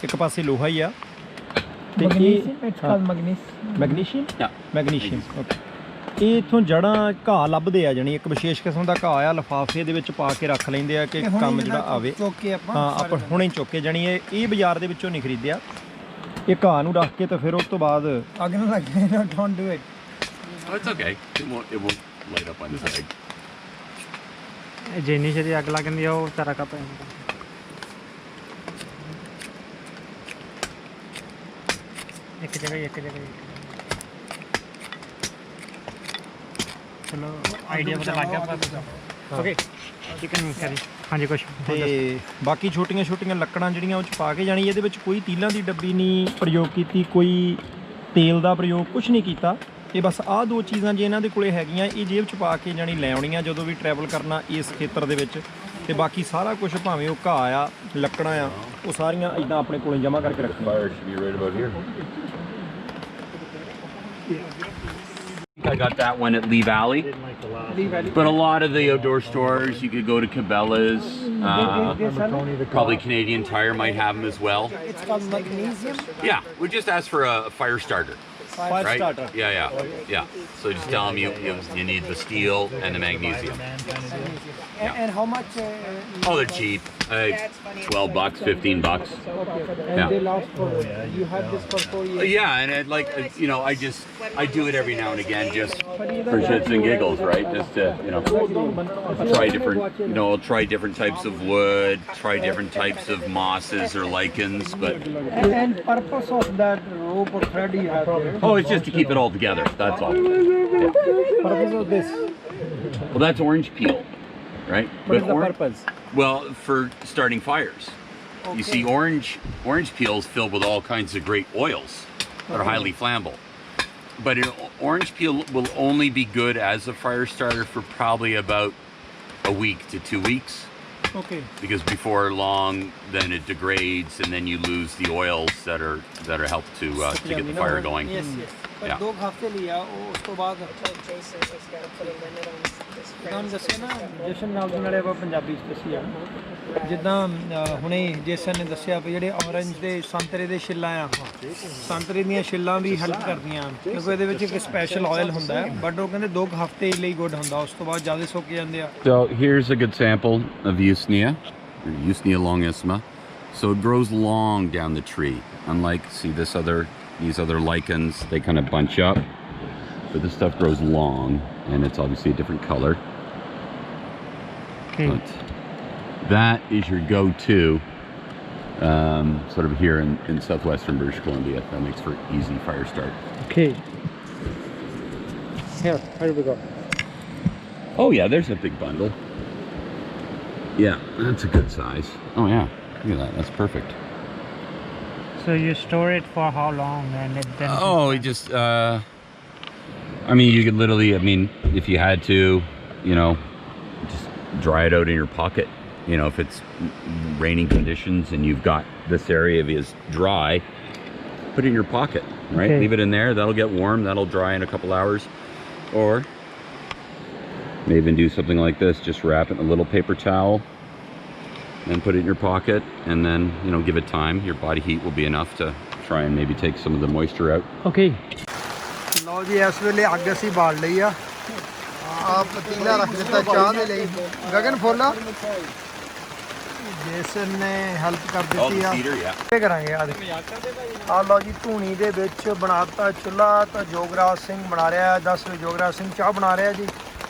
ਇੱਕ ਪਾਸੇ ਲੋਹਾ ਹੀ ਆ ਤੇ Magnesium, it's called magnesium. Magnesium Yeah. Magnesium okay. ਇਹ ਇੱਥੋਂ ਜੜਾਂ ਘਾਹ ਲੱਭਦੇ ਆ, ਜਾਣੀ ਇੱਕ ਵਿਸ਼ੇਸ਼ ਕਿਸਮ ਦਾ ਘਾਹ ਆ, ਲਿਫਾਫੇ ਦੇ ਵਿੱਚ ਪਾ ਕੇ ਰੱਖ ਲੈਂਦੇ ਆ ਕਿ ਇਹ ਹੁਣੇ ਕੰਮ ਜਿਹੜਾ ਜਿਹੜਾ ਆਵੇ। ਚੁੱਕ ਕੇ ਆਪਾਂ ਹਾਂ ਆਪਾਂ ਹੁਣੇ ਚੁੱਕ ਕੇ, ਜਾਣੀ ਇਹ ਬਾਜ਼ਾਰ ਦੇ ਵਿੱਚੋਂ ਨਹੀਂ ਖਰੀਦਿਆ, ਇਹ ਘਾਹ ਨੂੰ ਰੱਖ ਕੇ ਤੇ ਫਿਰ ਉਸ ਤੋਂ ਬਾਅਦ ਅੱਗ ਨਾ ਲੱਗ ਜਾਏ ਨਾ, don't do it. Oh, it's okay. It won't light up on its egg. ਜਿੰਨੀ ਛੇਤੀ ਅੱਗ ਲੱਗ ਜਾਂਦੀ ਆ ਉਹ ਸਾਰਾ ਕੱਪ ਜਾਂਦਾ। ਇੱਕ ਜਗ੍ਹਾ ਹੀ, ਇੱਕ ਜਗ੍ਹਾ ਹੀ। ਚਲੋ ਆਈਡੀਆ ਪਤਾ ਲੱਗ ਗਿਆ ਆਪਾਂ। ਓਕੇ ਚਿਕਨ ਕਰੀ ਹਾਂਜੀ ਕੁਛ ਤੇ ਬਾਕੀ ਛੋਟੀਆਂ ਛੋਟੀਆਂ ਲੱਕੜਾਂ ਜਿਹੜੀਆਂ ਉਹ ਚ ਪਾ ਕੇ, ਜਾਣੀ ਇਹਦੇ ਵਿੱਚ ਕੋਈ ਤੀਲਾਂ ਦੀ ਡੱਬੀ ਨਹੀਂ ਪ੍ਰਯੋਗ ਕੀਤੀ, ਕੋਈ ਤੇਲ ਦਾ ਪ੍ਰਯੋਗ ਕੁਝ ਨਹੀਂ ਕੀਤਾ। ਇਹ ਬਸ ਆਹ ਦੋ ਚੀਜ਼ਾਂ ਜੇ ਇਹਨਾਂ ਦੇ ਕੋਲੇ ਹੈਗੀਆਂ, ਇਹ ਜੇਬ ਚ ਪਾ ਕੇ ਜਾਣੀ ਲੈ ਆਉਣੀਆਂ ਜਦੋਂ ਵੀ ਟਰੈਵਲ ਕਰਨਾ ਇਸ ਖੇਤਰ ਦੇ ਵਿੱਚ। ਤੇ ਬਾਕੀ ਸਾਰਾ ਕੁਝ ਭਾਵੇਂ ਉਹ ਘਾਹ ਆ, ਲੱਕੜਾਂ ਆ, ਉਹ ਸਾਰੀਆਂ ਇਦਾਂ ਆਪਣੇ ਕੋਲੇ ਜਮ੍ਹਾਂ ਕਰਕੇ ਰੱਖਣੀਆਂ। Fire should be right about here. I got that one at Lee Valley. But a lot of the outdoor stores, you could go to Cabela's. Probably Canadian Tire might have them as well. It's called magnesium. Yeah, we just ask for a fire starter. Fire Right? starter. Yeah. So just tell them you need the steel and the magnesium. And how much? Oh, they're cheap. That's funny. $12, $15. And Yeah. they last for. You had this for 4 years. Yeah, and I'd like, I do it every now and again just for shits and giggles, right? Just to, I'll try different types of wood, try different types of mosses or lichens, but And purpose of that rope or thread you have there? it's just to keep it all together. That's all. Purpose of this? Well, that's orange peel, right? What is the or- purpose? Well, for starting fires. You see, orange peel is filled with all kinds of great oils that are highly flammable. But orange peel will only be good as a fire starter for probably about a week to 2 weeks. Okay. Because before long, then it degrades, and then you lose the oils that are help to get the fire going. Yes. पर Yeah. 2 हफ्ते लिया उस तो बाद Jason has got to put a limit on this. ਤੁਹਾਨੂੰ ਦੱਸਿਆ ਨਾ ਜਸ਼ਨ ਨਾਲ ਦੇ ਨਾਲੇ ਆਪਾਂ ਪੰਜਾਬੀ ਚ ਦੱਸਿਆ ਜਿੱਦਾਂ ਹੁਣੇ ਜੇਸਨ ਨੇ ਦੱਸਿਆ ਵੀ ਜਿਹੜੇ ਔਰੰਜ ਦੇ ਸੰਤਰੇ ਦੇ ਛਿੱਲਾਂ ਆ, ਸੰਤਰੇ ਦੀਆਂ ਛਿੱਲਾਂ ਵੀ ਹੈਲਪ ਕਰਦੀਆਂ ਕਿਉਂਕਿ ਇਹਦੇ ਵਿੱਚ ਇੱਕ ਸਪੈਸ਼ਲ ਆਇਲ ਹੁੰਦਾ ਹੈ, ਬਟ ਉਹ ਕਹਿੰਦੇ 2 ਹਫ਼ਤੇ ਲਈ ਗੁੱਡ ਹੁੰਦਾ, ਉਸ ਤੋਂ ਬਾਅਦ ਜ਼ਿਆਦਾ ਸੁੱਕ ਜਾਂਦੇ ਆ। So here's a good sample of Usnea, or Usnea longissima. So it grows long down the tree. Unlike, see these other lichens, they kind of bunch up. But this stuff grows long, and it's obviously a different color. Okay. But that is your go-to, sort of here in southwestern British Columbia. That makes for easy fire start. Okay. Here we go. Oh yeah, there's a big bundle. Yeah, that's a good size. Oh yeah, look at that. That's perfect. So you store it for how long and it then Oh, it just, you could literally, if you had to, just dry it out in your pocket. If it's raining conditions and you've got this area is dry, put it in your pocket, right? Okay. Leave it in there. That'll get warm. That'll dry in a couple hours. Or may even do something like this. Just wrap it in a little paper towel and put it in your pocket, and then, give it time. Your body heat will be enough to try and maybe take some of the moisture out. Okay. ਲਓ ਜੀ ਇਸ ਵੇਲੇ ਅੱਗ ਅਸੀਂ ਬਾਲ ਲਈ ਆ ਪਤੀਲਾ ਰੱਖ ਦਿੱਤਾ ਚਾਹ ਦੇ ਲਈ। ਗਗਨ ਫੋਲਾ ਜੇਸਨ ਨੇ ਹੈਲਪ ਕਰ ਦਿੱਤੀ ਆ। ਕੀ ਕਰਾਂਗੇ ਆ ਲਓ ਜੀ ਧੂਣੀ ਦੇ ਵਿੱਚ ਬਣਾਤਾ ਚੁੱਲ੍ਹਾ ਤਾਂ ਜੋਗਰਾਜ ਸਿੰਘ ਬਣਾ ਰਿਹਾ 10 ਵਜੇ ਜੋਗਰਾਜ ਸਿੰਘ ਚਾਹ ਬਣਾ ਰਿਹਾ ਜੀ।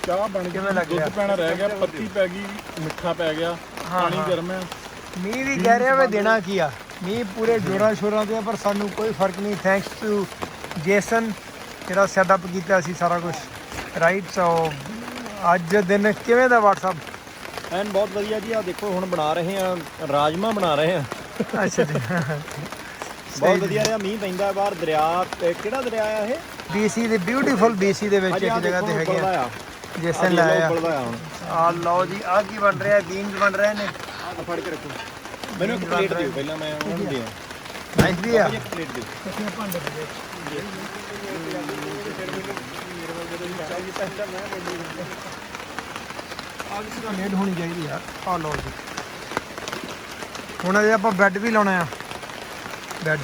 ਚਾਹ ਬਣ ਕਿਵੇਂ ਲੱਗ ਰਿਹਾ? ਦੁੱਧ ਪੈਣਾ ਰਹਿ ਗਿਆ, ਪੱਤੀ ਪੈ ਗਈ, ਮਿੱਠਾ ਪੈ ਗਿਆ, ਪਾਣੀ ਗਰਮ ਹੈ। ਮੀਂਹ ਵੀ ਕਹਿ ਰਿਹਾ ਵੇ ਦੇਣਾ ਕੀ ਆ, ਮੀਂਹ ਪੂਰੇ ਜੋਰਾਂ ਸ਼ੋਰਾਂ ਤੇ ਆ ਪਰ ਸਾਨੂੰ ਕੋਈ ਫਰਕ ਨਹੀਂ ਥੈਂਕਸ ਟੂ ਜੇਸਨ ਜਿਹੜਾ ਸੈਟਅਪ ਕੀਤਾ ਸੀ ਸਾਰਾ ਕੁਝ ਰਾਈਟ। ਸੋ ਅੱਜ ਦਿਨ ਕਿਵੇਂ ਦਾ WhatsApp ਐਨ ਬਹੁਤ ਵਧੀਆ ਜੀ। ਆ ਦੇਖੋ ਹੁਣ ਬਣਾ ਰਹੇ ਆ ਰਾਜਮਾ ਬਣਾ ਰਹੇ ਆ। ਅੱਛਾ ਜੀ ਬਹੁਤ ਵਧੀਆ ਰਿਹਾ, ਮੀਂਹ ਪੈਂਦਾ ਬਾਹਰ। ਦਰਿਆ ਤੇ ਕਿਹੜਾ ਦਰਿਆ ਆ ਇਹ? BC ਦੇ ਬਿਊਟੀਫੁਲ BC ਦੇ ਵਿੱਚ ਇੱਕ ਜਗ੍ਹਾ ਤੇ ਹੈਗੇ ਆ ਜੇਸਨ ਲਾਇਆ ਹੁਣ ਆ। ਲਓ ਜੀ ਆ ਕੀ ਬਣ ਰਿਹਾ? ਬੀਨਸ ਬਣ ਰਹੇ ਨੇ। ਆ ਫੜ ਕੇ ਰੱਖੋ, ਮੈਨੂੰ ਇੱਕ ਪਲੇਟ ਦਿਓ ਪਹਿਲਾਂ, ਮੈਂ ਉਹਨਾਂ ਨੂੰ ਦਿਆਂ। ਨਾਈਸ ਵੀ ਆ। ਇੱਕ ਪਲੇਟ ਦਿਓ। ਆਹ ਵੀ ਲੇਟ ਹੋਣੀ ਚਾਹੀਦੀ ਯਾਰ। ਆ ਲਓ ਜੀ, ਹੁਣ ਅਜੇ ਆਪਾਂ ਬੈੱਡ ਵੀ ਲਾਉਣਾ ਆ। Bed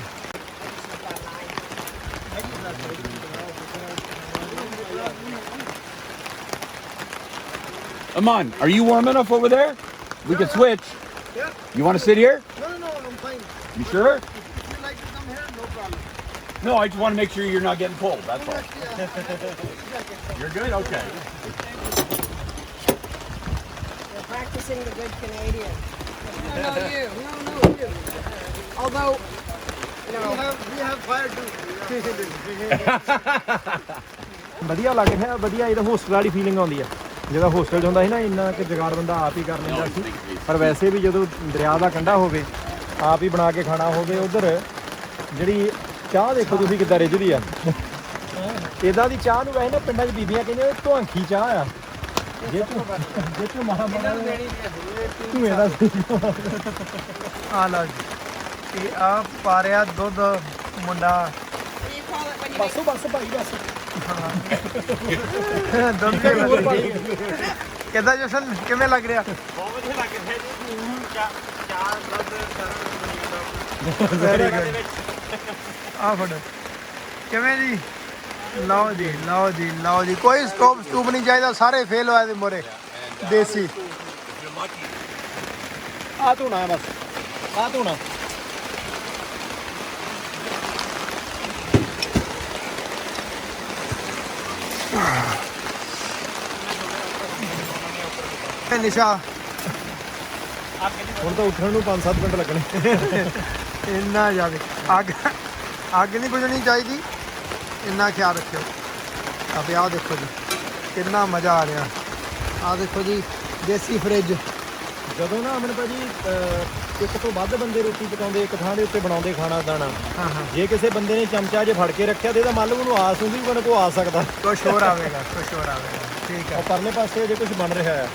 Aman, are you warm enough over there? We can switch. Yeah. You want to sit here? No, I'm fine. You sure? If you like to come here, no problem. No, I just want to make sure you're not getting cold. That's all. You're good? Okay. You're practicing the good Canadian. No, you. No, you. Although, We have fire too. ਵਧੀਆ ਲੱਗ ਰਿਹਾ, ਵਧੀਆ ਇਹਦਾ ਹੋਸਟਲ ਵਾਲੀ ਫੀਲਿੰਗ ਆਉਂਦੀ ਆ। ਜਦੋਂ ਹੋਸਟਲ 'ਚ ਹੁੰਦਾ ਸੀ ਨਾ, ਇੰਨਾ ਕਿ ਜੁਗਾੜ ਬੰਦਾ ਆਪ ਹੀ ਕਰ ਲੈਂਦਾ ਸੀ, ਪਰ ਵੈਸੇ ਵੀ ਜਦੋਂ ਦਰਿਆ ਦਾ ਕੰਢਾ ਹੋਵੇ, ਆਪ ਹੀ ਬਣਾ ਕੇ ਖਾਣਾ ਹੋਵੇ, ਉਧਰ ਜਿਹੜੀ ਚਾਹ ਦੇਖੋ ਤੁਸੀਂ ਕਿੱਦਾਂ ਰਿੱਝਦੀ ਆ। ਇਦਾਂ ਦੀ ਚਾਹ ਨੂੰ ਵੈਸੇ ਨਾ ਪਿੰਡਾਂ 'ਚ ਬੀਬੀਆਂ ਕਹਿੰਦੀਆਂ ਧੁਆਂਖੀ ਚਾਹ ਆ, ਜੇ ਤੂੰ ਮਾਂ ਬਣਾ ਤੂੰ ਇਹਦਾ ਆ ਲਓ ਜੀ, ਤੇ ਆ ਪਾ ਰਿਹਾ ਦੁੱਧ ਮੁੰਡਾ। what do you call it when you make ਬਸ ਭਾਈ ਬਸ ਦੁੱਧ ਕਿੱਦਾਂ ਜਸ਼ਨ, ਕਿਵੇਂ ਲੱਗ ਰਿਹਾ? ਬਹੁਤ ਵਧੀਆ ਲੱਗ ਰਿਹਾ ਜੀ। ਚਾਰ ਦੁੱਧ ਵੈਰੀ ਗੁੱਡ। ਆ ਫੜੋ, ਕਿਵੇਂ ਜੀ? ਲਓ ਜੀ, ਲਓ ਜੀ, ਲਓ ਜੀ, ਕੋਈ ਸਟੂਪ ਨਹੀਂ ਚਾਹੀਦਾ, ਸਾਰੇ ਫੇਲ ਹੋਏ ਦੇ ਮੋਰੇ ਦੇਸੀ। ਆ ਧੋਣਾ ਬਸ, ਆ ਧੋਣਾ। ਨਿਸ਼ਾ ਹੁਣ ਤਾਂ ਉੱਠਣ ਨੂੰ 5-7 ਮਿੰਟ ਲੱਗਣੇ। ਇੰਨਾ ਜ਼ਿਆਦਾ ਅੱਗ ਨਹੀਂ ਬੁਝਣੀ ਚਾਹੀਦੀ, ਇੰਨਾ ਖਿਆਲ ਰੱਖਿਓ। ਆਪੇ ਆਹ ਦੇਖੋ ਜੀ, ਕਿੰਨਾ ਮਜ਼ਾ ਆ ਰਿਹਾ। ਆਹ ਦੇਖੋ ਜੀ, ਦੇਸੀ ਫਰਿੱਜ। ਜਦੋਂ ਨਾ ਅਮਨ ਭਾਜੀ ਇੱਕ ਤੋਂ ਵੱਧ ਬੰਦੇ ਰੋਟੀ ਪਕਾਉਂਦੇ, ਇੱਕ ਥਾਂ ਦੇ ਉੱਤੇ ਬਣਾਉਂਦੇ ਖਾਣਾ ਦਾਣਾ, ਹਾਂ ਹਾਂ, ਜੇ ਕਿਸੇ ਬੰਦੇ ਨੇ ਚਮਚਾ ਜੇ ਫੜ ਕੇ ਰੱਖਿਆ ਤੇ ਇਹਦਾ ਮੰਨ ਲਓ ਉਹਨੂੰ ਆਸ ਹੁੰਦੀ ਵੀ ਕੋ ਆ ਸਕਦਾ। ਕੁਛ ਹੋਰ ਆਵੇਗਾ, ਕੁਛ ਹੋਰ ਆਵੇਗਾ। ਠੀਕ ਉਹ ਹੈ। ਪਰਲੇ ਪਾਸੇ ਜੇ ਕੁਝ ਬਣ ਰਿਹਾ ਆ।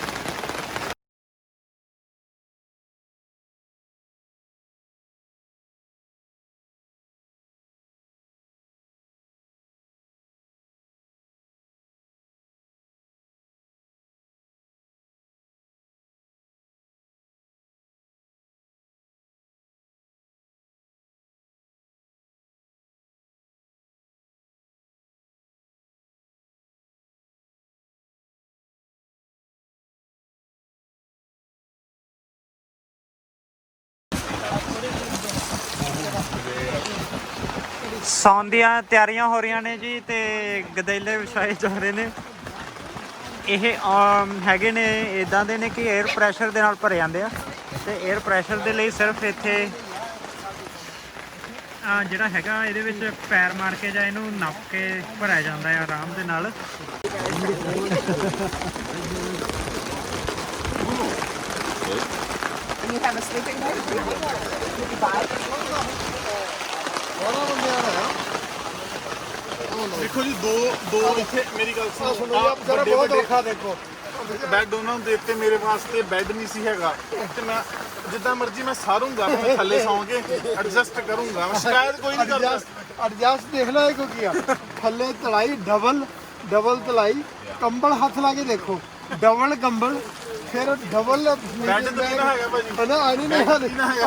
ਸੌਣ ਦੀਆਂ ਤਿਆਰੀਆਂ ਹੋ ਰਹੀਆਂ ਨੇ ਜੀ, ਤੇ ਗਦੈਲੇ ਵਿਛਾਏ ਜਾ ਰਹੇ ਨੇ। ਇਹ ਹੈਗੇ ਨੇ ਇਦਾਂ ਦੇ ਨੇ ਕਿ 에ਅਰ ਪ੍ਰੈਸ਼ਰ ਦੇ ਨਾਲ ਭਰੇ ਜਾਂਦੇ ਆ, ਤੇ 에ਅਰ ਪ੍ਰੈਸ਼ਰ ਦੇ ਲਈ ਸਿਰਫ ਇੱਥੇ ਜਿਹੜਾ ਹੈਗਾ ਇਹਦੇ ਵਿੱਚ ਪੈਰ ਮਾਰ ਕੇ ਜਾਂ ਇਹਨੂੰ ਨੱਪ ਕੇ ਭਰਿਆ ਜਾਂਦਾ ਹੈ ਆਰਾਮ ਦੇ ਨਾਲ। and you have a sleeping bag? ਦੇਖੋ ਜੀ, ਦੋ ਇੱਥੇ ਮੇਰੀ ਗੱਲ ਸੁਣੋ ਜੀ, ਆਪ ਜਰਾ ਬਹੁਤ ਔਖਾ ਦੇਖੋ। ਬੈੱਡ ਉਹਨਾਂ ਨੂੰ ਦੇ ਦਿੱਤੇ, ਮੇਰੇ ਵਾਸਤੇ ਬੈੱਡ ਨਹੀਂ ਸੀ ਹੈਗਾ, ਤੇ ਮੈਂ ਜਿੱਦਾਂ ਮਰਜ਼ੀ ਮੈਂ ਸਾਰੂੰਗਾ, ਮੈਂ ਥੱਲੇ ਸੌਂ ਕੇ ਐਡਜਸਟ ਕਰੂੰਗਾ, ਮੈਂ ਸ਼ਿਕਾਇਤ ਕੋਈ ਨਹੀਂ ਕਰਦਾ। ਐਡਜਸਟ ਦੇਖ ਲਓ ਇਹ ਕੀ ਆ, ਥੱਲੇ ਤਲਾਈ ਡਬਲ ਤਲਾਈ, ਕੰਬਲ ਹੱਥ ਲਾ ਕੇ ਦੇਖੋ, ਡਬਲ ਕੰਬਲ, ਫਿਰ ਡਬਲ ਬੈੱਡ ਤਾਂ ਨਹੀਂ ਹੈਗਾ ਭਾਜੀ। ਹਨਾ, ਆਣੀ ਨਹੀਂ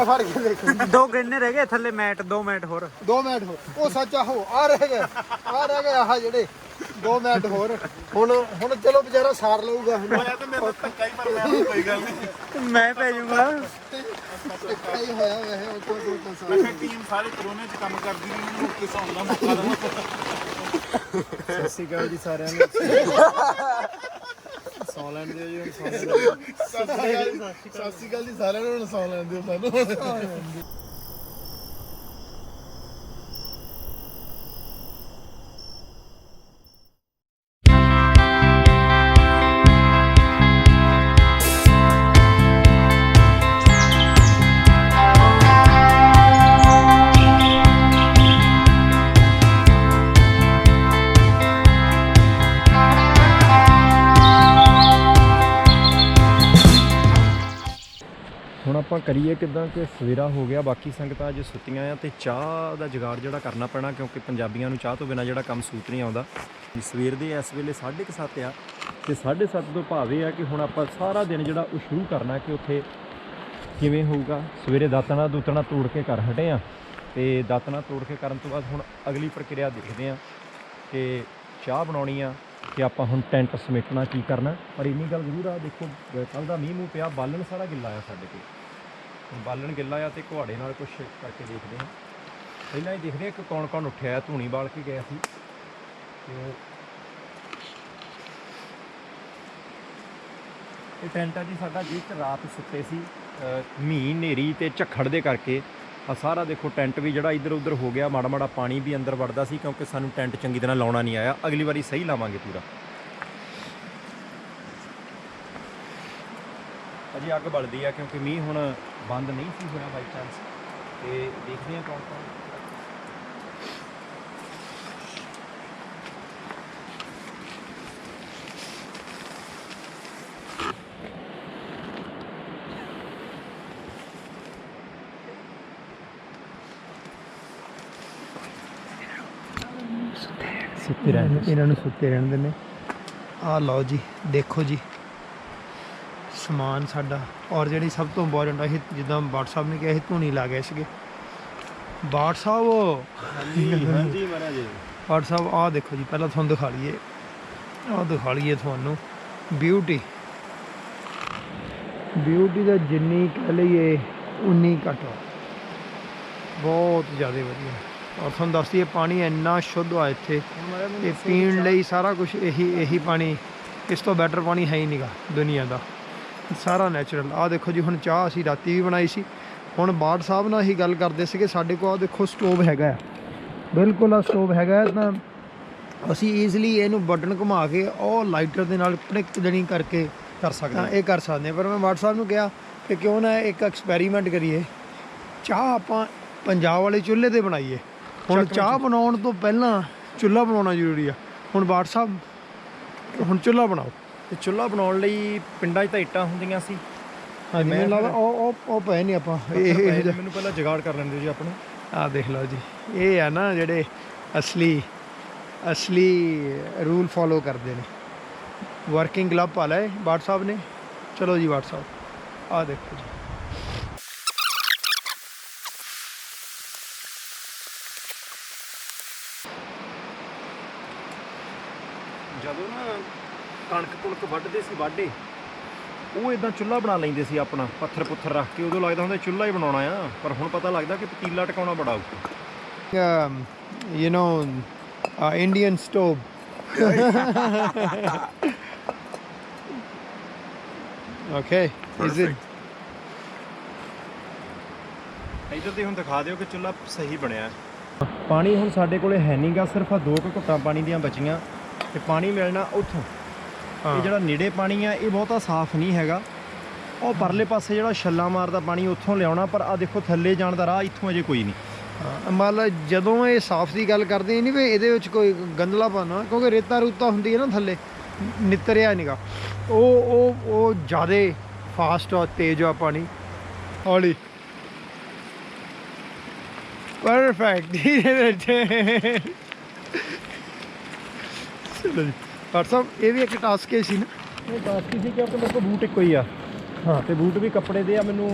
ਫੜ ਕੇ ਦੇਖੋ। 2 ਗੰਨੇ ਰਹਿ ਗਏ ਥੱਲੇ, ਮੈਟ 2 ਮੈਟ ਹੋਰ। 2 ਮਿੰਟ ਹੋਰ, ਉਹ ਸੱਚ ਆਹੋ ਆ ਰਹਿ ਗਏ ਆਹ ਜਿਹੜੇ 2 ਮਿੰਟ ਹੋਰ। ਹੁਣ ਚਲੋ ਵਿਚਾਰਾ ਸਾਰ ਲਊਗਾ। ਹੋਇਆ ਤੇ ਮੇਰੇ ਧੱਕਾ ਹੀ, ਪਰ ਮੈਂ ਕੋਈ ਗੱਲ ਨਹੀਂ, ਮੈਂ ਪੈ ਜਾਊਂਗਾ। ਹੀ ਹੋਇਆ ਵੈਸੇ ਉਹ ਤੋਂ ਮੈਂ ਕਿਹਾ ਟੀਮ ਸਾਰੇ ਕਰੋਨੇ 'ਚ ਕੰਮ ਕਰਦੀ ਰਹੀ, ਮੈਨੂੰ ਉੱਤੇ ਸੌਣ ਦਾ ਮੌਕਾ ਦੇਣਾ। ਸਤਿ ਸ਼੍ਰੀ ਅਕਾਲ ਜੀ ਸਾਰਿਆਂ ਨੂੰ। ਸੌ ਲੈਣ ਦਿਓ ਜੀ, ਸਤਿ ਸ਼੍ਰੀ ਅਕਾਲ ਜੀ ਸਾਰਿਆਂ ਨੂੰ, ਹੁਣ ਸੌ ਲੈਣ ਦਿਓ ਸਾਨੂੰ। ਹੁਣ ਆਪਾਂ ਕਰੀਏ ਕਿੱਦਾਂ ਕਿ ਸਵੇਰਾ ਹੋ ਗਿਆ, ਬਾਕੀ ਸੰਗਤਾਂ ਅੱਜ ਸੁੱਤੀਆਂ ਆ, ਤੇ ਚਾਹ ਦਾ ਜੁਗਾੜ ਜਿਹੜਾ ਕਰਨਾ ਪੈਣਾ, ਕਿਉਂਕਿ ਪੰਜਾਬੀਆਂ ਨੂੰ ਚਾਹ ਤੋਂ ਬਿਨਾਂ ਜਿਹੜਾ ਕੰਮ ਸੂਤ ਨਹੀਂ ਆਉਂਦਾ। ਸਵੇਰ ਦੇ ਇਸ ਵੇਲੇ 7:30 ਆ ਤੇ 7:30 ਤੋਂ ਭਾਵ ਇਹ ਆ ਕਿ ਹੁਣ ਆਪਾਂ ਸਾਰਾ ਦਿਨ ਜਿਹੜਾ ਉਹ ਸ਼ੁਰੂ ਕਰਨਾ ਕਿ ਉੱਥੇ ਕਿਵੇਂ ਹੋਊਗਾ। ਸਵੇਰੇ ਦਾਤਣਾ ਦੂਤਣਾ ਤੋੜ ਕੇ ਕਰ ਹਟੇ ਆ ਤੇ ਦਾਤਣਾ ਤੋੜ ਕੇ ਕਰਨ ਤੋਂ ਬਾਅਦ ਹੁਣ ਅਗਲੀ ਪ੍ਰਕਿਰਿਆ ਦੇਖਦੇ ਆ ਕਿ ਚਾਹ ਬਣਾਉਣੀ ਆ ਕਿ ਆਪਾਂ ਹੁਣ ਟੈਂਟ ਸਮੇਟਣਾ ਕੀ ਕਰਨਾ। ਪਰ ਇੰਨੀ ਗੱਲ ਜ਼ਰੂਰ ਆ, ਦੇਖੋ ਕੱਲ੍ਹ ਦਾ ਮੀਂਹ ਪਿਆ, ਬਾਲਣ ਸਾਰਾ ਗਿੱਲਾ ਆ ਸਾਡੇ ਕੋਲ, ਬਾਲਣ ਗਿੱਲਾ ਆ ਤੇ ਕੁਹਾੜੇ ਨਾਲ ਕੁਛ ਕਰਕੇ ਦੇਖਦੇ ਹਾਂ। ਪਹਿਲਾਂ ਹੀ ਦੇਖਦੇ ਹਾਂ ਕਿ ਕੌਣ ਕੌਣ ਉੱਠਿਆ, ਧੂਣੀ ਬਾਲ ਕੇ ਗਿਆ ਸੀ ਤੇ ਇਹ ਟੈਂਟ ਆ ਜੀ ਸਾਡਾ, ਜਿਸ 'ਚ ਰਾਤ ਸੁੱਤੇ ਸੀ। ਮੀਂਹ ਹਨੇਰੀ ਤੇ ਝੱਖੜ ਦੇ ਕਰਕੇ ਆ ਸਾਰਾ ਦੇਖੋ ਟੈਂਟ ਵੀ ਜਿਹੜਾ ਇੱਧਰ ਉੱਧਰ ਹੋ ਗਿਆ, ਮਾੜਾ ਮਾੜਾ ਪਾਣੀ ਵੀ ਅੰਦਰ ਵੜਦਾ ਸੀ ਕਿਉਂਕਿ ਸਾਨੂੰ ਟੈਂਟ ਚੰਗੀ ਤਰ੍ਹਾਂ ਲਾਉਣਾ ਨਹੀਂ ਆਇਆ। ਅਗਲੀ ਵਾਰੀ ਸਹੀ ਲਾਵਾਂਗੇ ਪੂਰਾ। ਅਜੇ ਅੱਗ ਬਲਦੀ ਆ ਕਿਉਂਕਿ ਮੀਂਹ ਹੁਣ ਬੰਦ ਨਹੀਂ ਸੀ ਹੋਇਆ ਬਾਈ ਚਾਂਸ। ਤੇ ਦੇਖਦੇ ਹਾਂ ਕੌਣ ਕੌਣ ਸੁੱਤੇ ਰਹਿਣ, ਇਹਨਾਂ ਨੂੰ ਸੁੱਤੇ ਰਹਿਣ ਦਿੰਦੇ। ਆਹ ਲਓ ਜੀ, ਦੇਖੋ ਜੀ ਸਮਾਨ ਸਾਡਾ। ਔਰ ਜਿਹੜੀ ਸਭ ਤੋਂ ਇੰਪੋਰਟੈਂਟ ਹੈ, ਜਿੱਦਾਂ ਬਾਟ ਸਾਹਿਬ ਨੇ ਕਿਹਾ ਸੀ ਧੂਣੀ ਲਾ ਗਏ ਸੀਗੇ ਬਾਟ ਸਾਹਿਬ। ਹਾਂਜੀ ਮਹਾਰਾਜ ਜੀ। ਬਾਟ ਸਾਹਿਬ ਆਹ ਦੇਖੋ ਜੀ, ਪਹਿਲਾਂ ਤੁਹਾਨੂੰ ਦਿਖਾ ਲਈਏ, ਆਹ ਦਿਖਾ ਲਈਏ ਤੁਹਾਨੂੰ ਬਿਊਟੀ। ਬਿਊਟੀ ਦਾ ਜਿੰਨੀ ਕਹਿ ਲਈਏ ਉਨੀ ਘੱਟ ਆ, ਬਹੁਤ ਜ਼ਿਆਦਾ ਵਧੀਆ। ਔਰ ਤੁਹਾਨੂੰ ਦੱਸ ਦਈਏ ਪਾਣੀ ਇੰਨਾ ਸ਼ੁੱਧ ਆ ਇੱਥੇ ਤੇ ਪੀਣ ਲਈ ਸਾਰਾ ਕੁਝ ਇਹੀ ਪਾਣੀ, ਇਸ ਤੋਂ ਬੈਟਰ ਪਾਣੀ ਹੈ ਹੀ ਨਹੀਂਗਾ ਦੁਨੀਆ ਦਾ, ਸਾਰਾ ਨੈਚੁਰਲ। ਆਹ ਦੇਖੋ ਜੀ, ਹੁਣ ਚਾਹ ਅਸੀਂ ਰਾਤੀ ਵੀ ਬਣਾਈ ਸੀ। ਹੁਣ ਬਾਟ ਸਾਹਿਬ ਨਾਲ ਹੀ ਗੱਲ ਕਰਦੇ ਸੀਗੇ, ਸਾਡੇ ਕੋਲ ਆਹ ਦੇਖੋ ਸਟੋਵ ਹੈਗਾ, ਬਿਲਕੁਲ ਆ ਸਟੋਵ ਹੈਗਾ। ਤਾਂ ਅਸੀਂ ਈਜ਼ਲੀ ਇਹਨੂੰ ਬਟਨ ਘੁਮਾ ਕੇ ਉਹ ਲਾਈਟਰ ਦੇ ਨਾਲ ਕਨੈਕਟ ਜਣੀ ਕਰਕੇ ਕਰ ਸਕਦੇ ਹਾਂ, ਇਹ ਕਰ ਸਕਦੇ ਹਾਂ। ਪਰ ਮੈਂ ਬਾਟ ਸਾਹਿਬ ਨੂੰ ਕਿਹਾ ਕਿ ਕਿਉਂ ਨਾ ਇੱਕ ਐਕਸਪੈਰੀਮੈਂਟ ਕਰੀਏ, ਚਾਹ ਆਪਾਂ ਪੰਜਾਬ ਵਾਲੇ ਚੁੱਲ੍ਹੇ 'ਤੇ ਬਣਾਈਏ। ਹੁਣ ਚਾਹ ਬਣਾਉਣ ਤੋਂ ਪਹਿਲਾਂ ਚੁੱਲ੍ਹਾ ਬਣਾਉਣਾ ਜ਼ਰੂਰੀ ਆ। ਹੁਣ ਬਾਟ ਸਾਹਿਬ ਹੁਣ ਚੁੱਲ੍ਹਾ ਬਣਾਓ। ਤੇ ਚੁੱਲ੍ਹਾ ਬਣਾਉਣ ਲਈ ਪਿੰਡਾਂ 'ਚ ਤਾਂ ਇੱਟਾਂ ਹੁੰਦੀਆਂ ਸੀ। ਹਾਂਜੀ, ਮੈਨੂੰ ਲੱਗਦਾ ਉਹ ਪਏ ਨਹੀਂ ਆਪਾਂ ਮੈਨੂੰ ਪਹਿਲਾਂ ਜੁਗਾੜ ਕਰ ਲੈਂਦੇ ਜੀ ਆਪਣੇ। ਆਹ ਦੇਖ ਲਓ ਜੀ, ਇਹ ਆ ਨਾ ਜਿਹੜੇ ਅਸਲੀ ਰੂਲ ਫੋਲੋ ਕਰਦੇ ਨੇ। ਵਰਕਿੰਗ ਗਲਵ ਪਾ ਲਏ ਬਾਟ ਸਾਹਿਬ ਨੇ। ਚਲੋ ਜੀ ਬਾਟ ਸਾਹਿਬ, ਆਹ ਦੇਖੋ ਜੀ। ਜਦੋਂ ਨਾ ਕਣਕ ਕੁਣਕ ਵੱਢਦੇ ਸੀ ਵਾਢੇ, ਉਹ ਇਦਾਂ ਚੁੱਲ੍ਹਾ ਬਣਾ ਲੈਂਦੇ ਸੀ ਆਪਣਾ, ਪੱਥਰ ਪੁੱਥਰ ਰੱਖ ਕੇ। ਉਦੋਂ ਲੱਗਦਾ ਹੁੰਦਾ ਚੁੱਲ੍ਹਾ ਹੀ ਬਣਾਉਣਾ ਆ, ਪਰ ਹੁਣ ਪਤਾ ਲੱਗਦਾ ਕਿ ਪਤੀਲਾ ਟਿਕਾਉਣਾ ਬੜਾ ਔਖਾ। You know, Indian stove. Okay, is it? ਇੱਧਰ ਤੇ ਹੁਣ ਦਿਖਾ ਦਿਓ ਕਿ ਚੁੱਲ੍ਹਾ ਸਹੀ ਬਣਿਆ। ਪਾਣੀ ਹੁਣ ਸਾਡੇ ਕੋਲੇ ਹੈ ਨਹੀਂਗਾ, ਸਿਰਫ ਆ 2 ਘੁੱਟਾਂ ਪਾਣੀ ਦੀਆਂ ਬਚੀਆਂ ਤੇ ਪਾਣੀ ਮਿਲਣਾ ਉੱਥੋਂ। ਇਹ ਜਿਹੜਾ ਨੇੜੇ ਪਾਣੀ ਆ ਇਹ ਬਹੁਤਾ ਸਾਫ਼ ਨਹੀਂ ਹੈਗਾ। ਉਹ ਪਰਲੇ ਪਾਸੇ ਜਿਹੜਾ ਛੱਲਾ ਮਾਰਦਾ ਪਾਣੀ ਉੱਥੋਂ ਲਿਆਉਣਾ, ਪਰ ਆ ਦੇਖੋ ਥੱਲੇ ਜਾਣ ਦਾ ਰਾਹ ਇੱਥੋਂ ਅਜੇ ਕੋਈ ਨਹੀਂ। ਮੰਨ ਲਓ ਜਦੋਂ ਇਹ ਸਾਫ਼ ਦੀ ਗੱਲ ਕਰਦੇ ਨਹੀਂ ਵੀ ਇਹਦੇ ਵਿੱਚ ਕੋਈ ਗੰਦਲਾ ਪਾਣਾ, ਕਿਉਂਕਿ ਰੇਤਾ ਰੂਤਾ ਹੁੰਦੀ ਹੈ ਨਾ ਥੱਲੇ, ਨਿਤਰਿਆ ਨਹੀਂਗਾ। ਉਹ ਜ਼ਿਆਦਾ ਫਾਸਟ ਆ, ਤੇਜ਼ ਆ ਪਾਣੀ। ਹੌਲੀ ਪਰਫੈਕਟ। ਚਲੋ ਜੀ ਪਰ ਸਾਹਿਬ, ਇਹ ਵੀ ਇੱਕ ਟਾਸਕ ਹੀ ਸੀ ਨਾ। ਇਹ ਟਾਸਕ ਸੀ ਕਿਉਂਕਿ ਮੇਰੇ ਕੋਲ ਬੂਟ ਇੱਕੋ ਹੀ ਆ। ਹਾਂ, ਤੇ ਬੂਟ ਵੀ ਕੱਪੜੇ ਦੇ ਆ। ਮੈਨੂੰ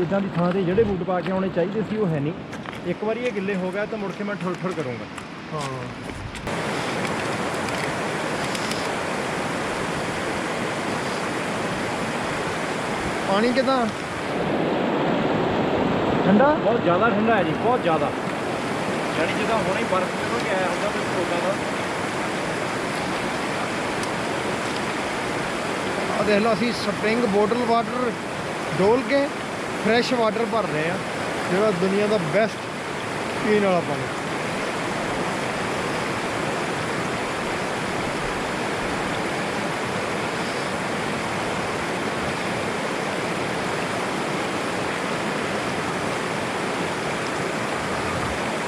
ਇਦਾਂ ਦੀ ਥਾਂ 'ਤੇ ਜਿਹੜੇ ਬੂਟ ਪਾ ਕੇ ਆਉਣੇ ਚਾਹੀਦੇ ਸੀ ਉਹ ਹੈ ਨਹੀਂ। ਇੱਕ ਵਾਰੀ ਇਹ ਗਿੱਲੇ ਹੋ ਗਿਆ ਤਾਂ ਮੁੜ ਕੇ ਮੈਂ ਠੁਰ ਠੁਰ ਕਰੂੰਗਾ। ਹਾਂ। ਪਾਣੀ ਕਿਦਾਂ ਠੰਡਾ? ਬਹੁਤ ਜ਼ਿਆਦਾ ਠੰਡਾ ਹੈ ਜੀ, ਬਹੁਤ ਜ਼ਿਆਦਾ। ਯਾਨੀ ਜਿੱਦਾਂ ਹੁਣੇ ਹੀ ਬਰਫ਼ ਨਿਕਲ ਕੇ ਆਇਆ ਹੁੰਦਾ ਕੁਝ ਹੋਗਾ ਦਾ। ਆ ਦੇਖ ਲਓ, ਅਸੀਂ ਸਪਰਿੰਗ ਬੋਟਲ ਵਾਟਰ ਡੋਲ ਕੇ ਫਰੈਸ਼ ਵਾਟਰ ਭਰ ਰਹੇ ਆ, ਜਿਹੜਾ ਦੁਨੀਆ ਦਾ ਬੈਸਟ ਪੀਣ ਵਾਲਾ ਪਾਣੀ।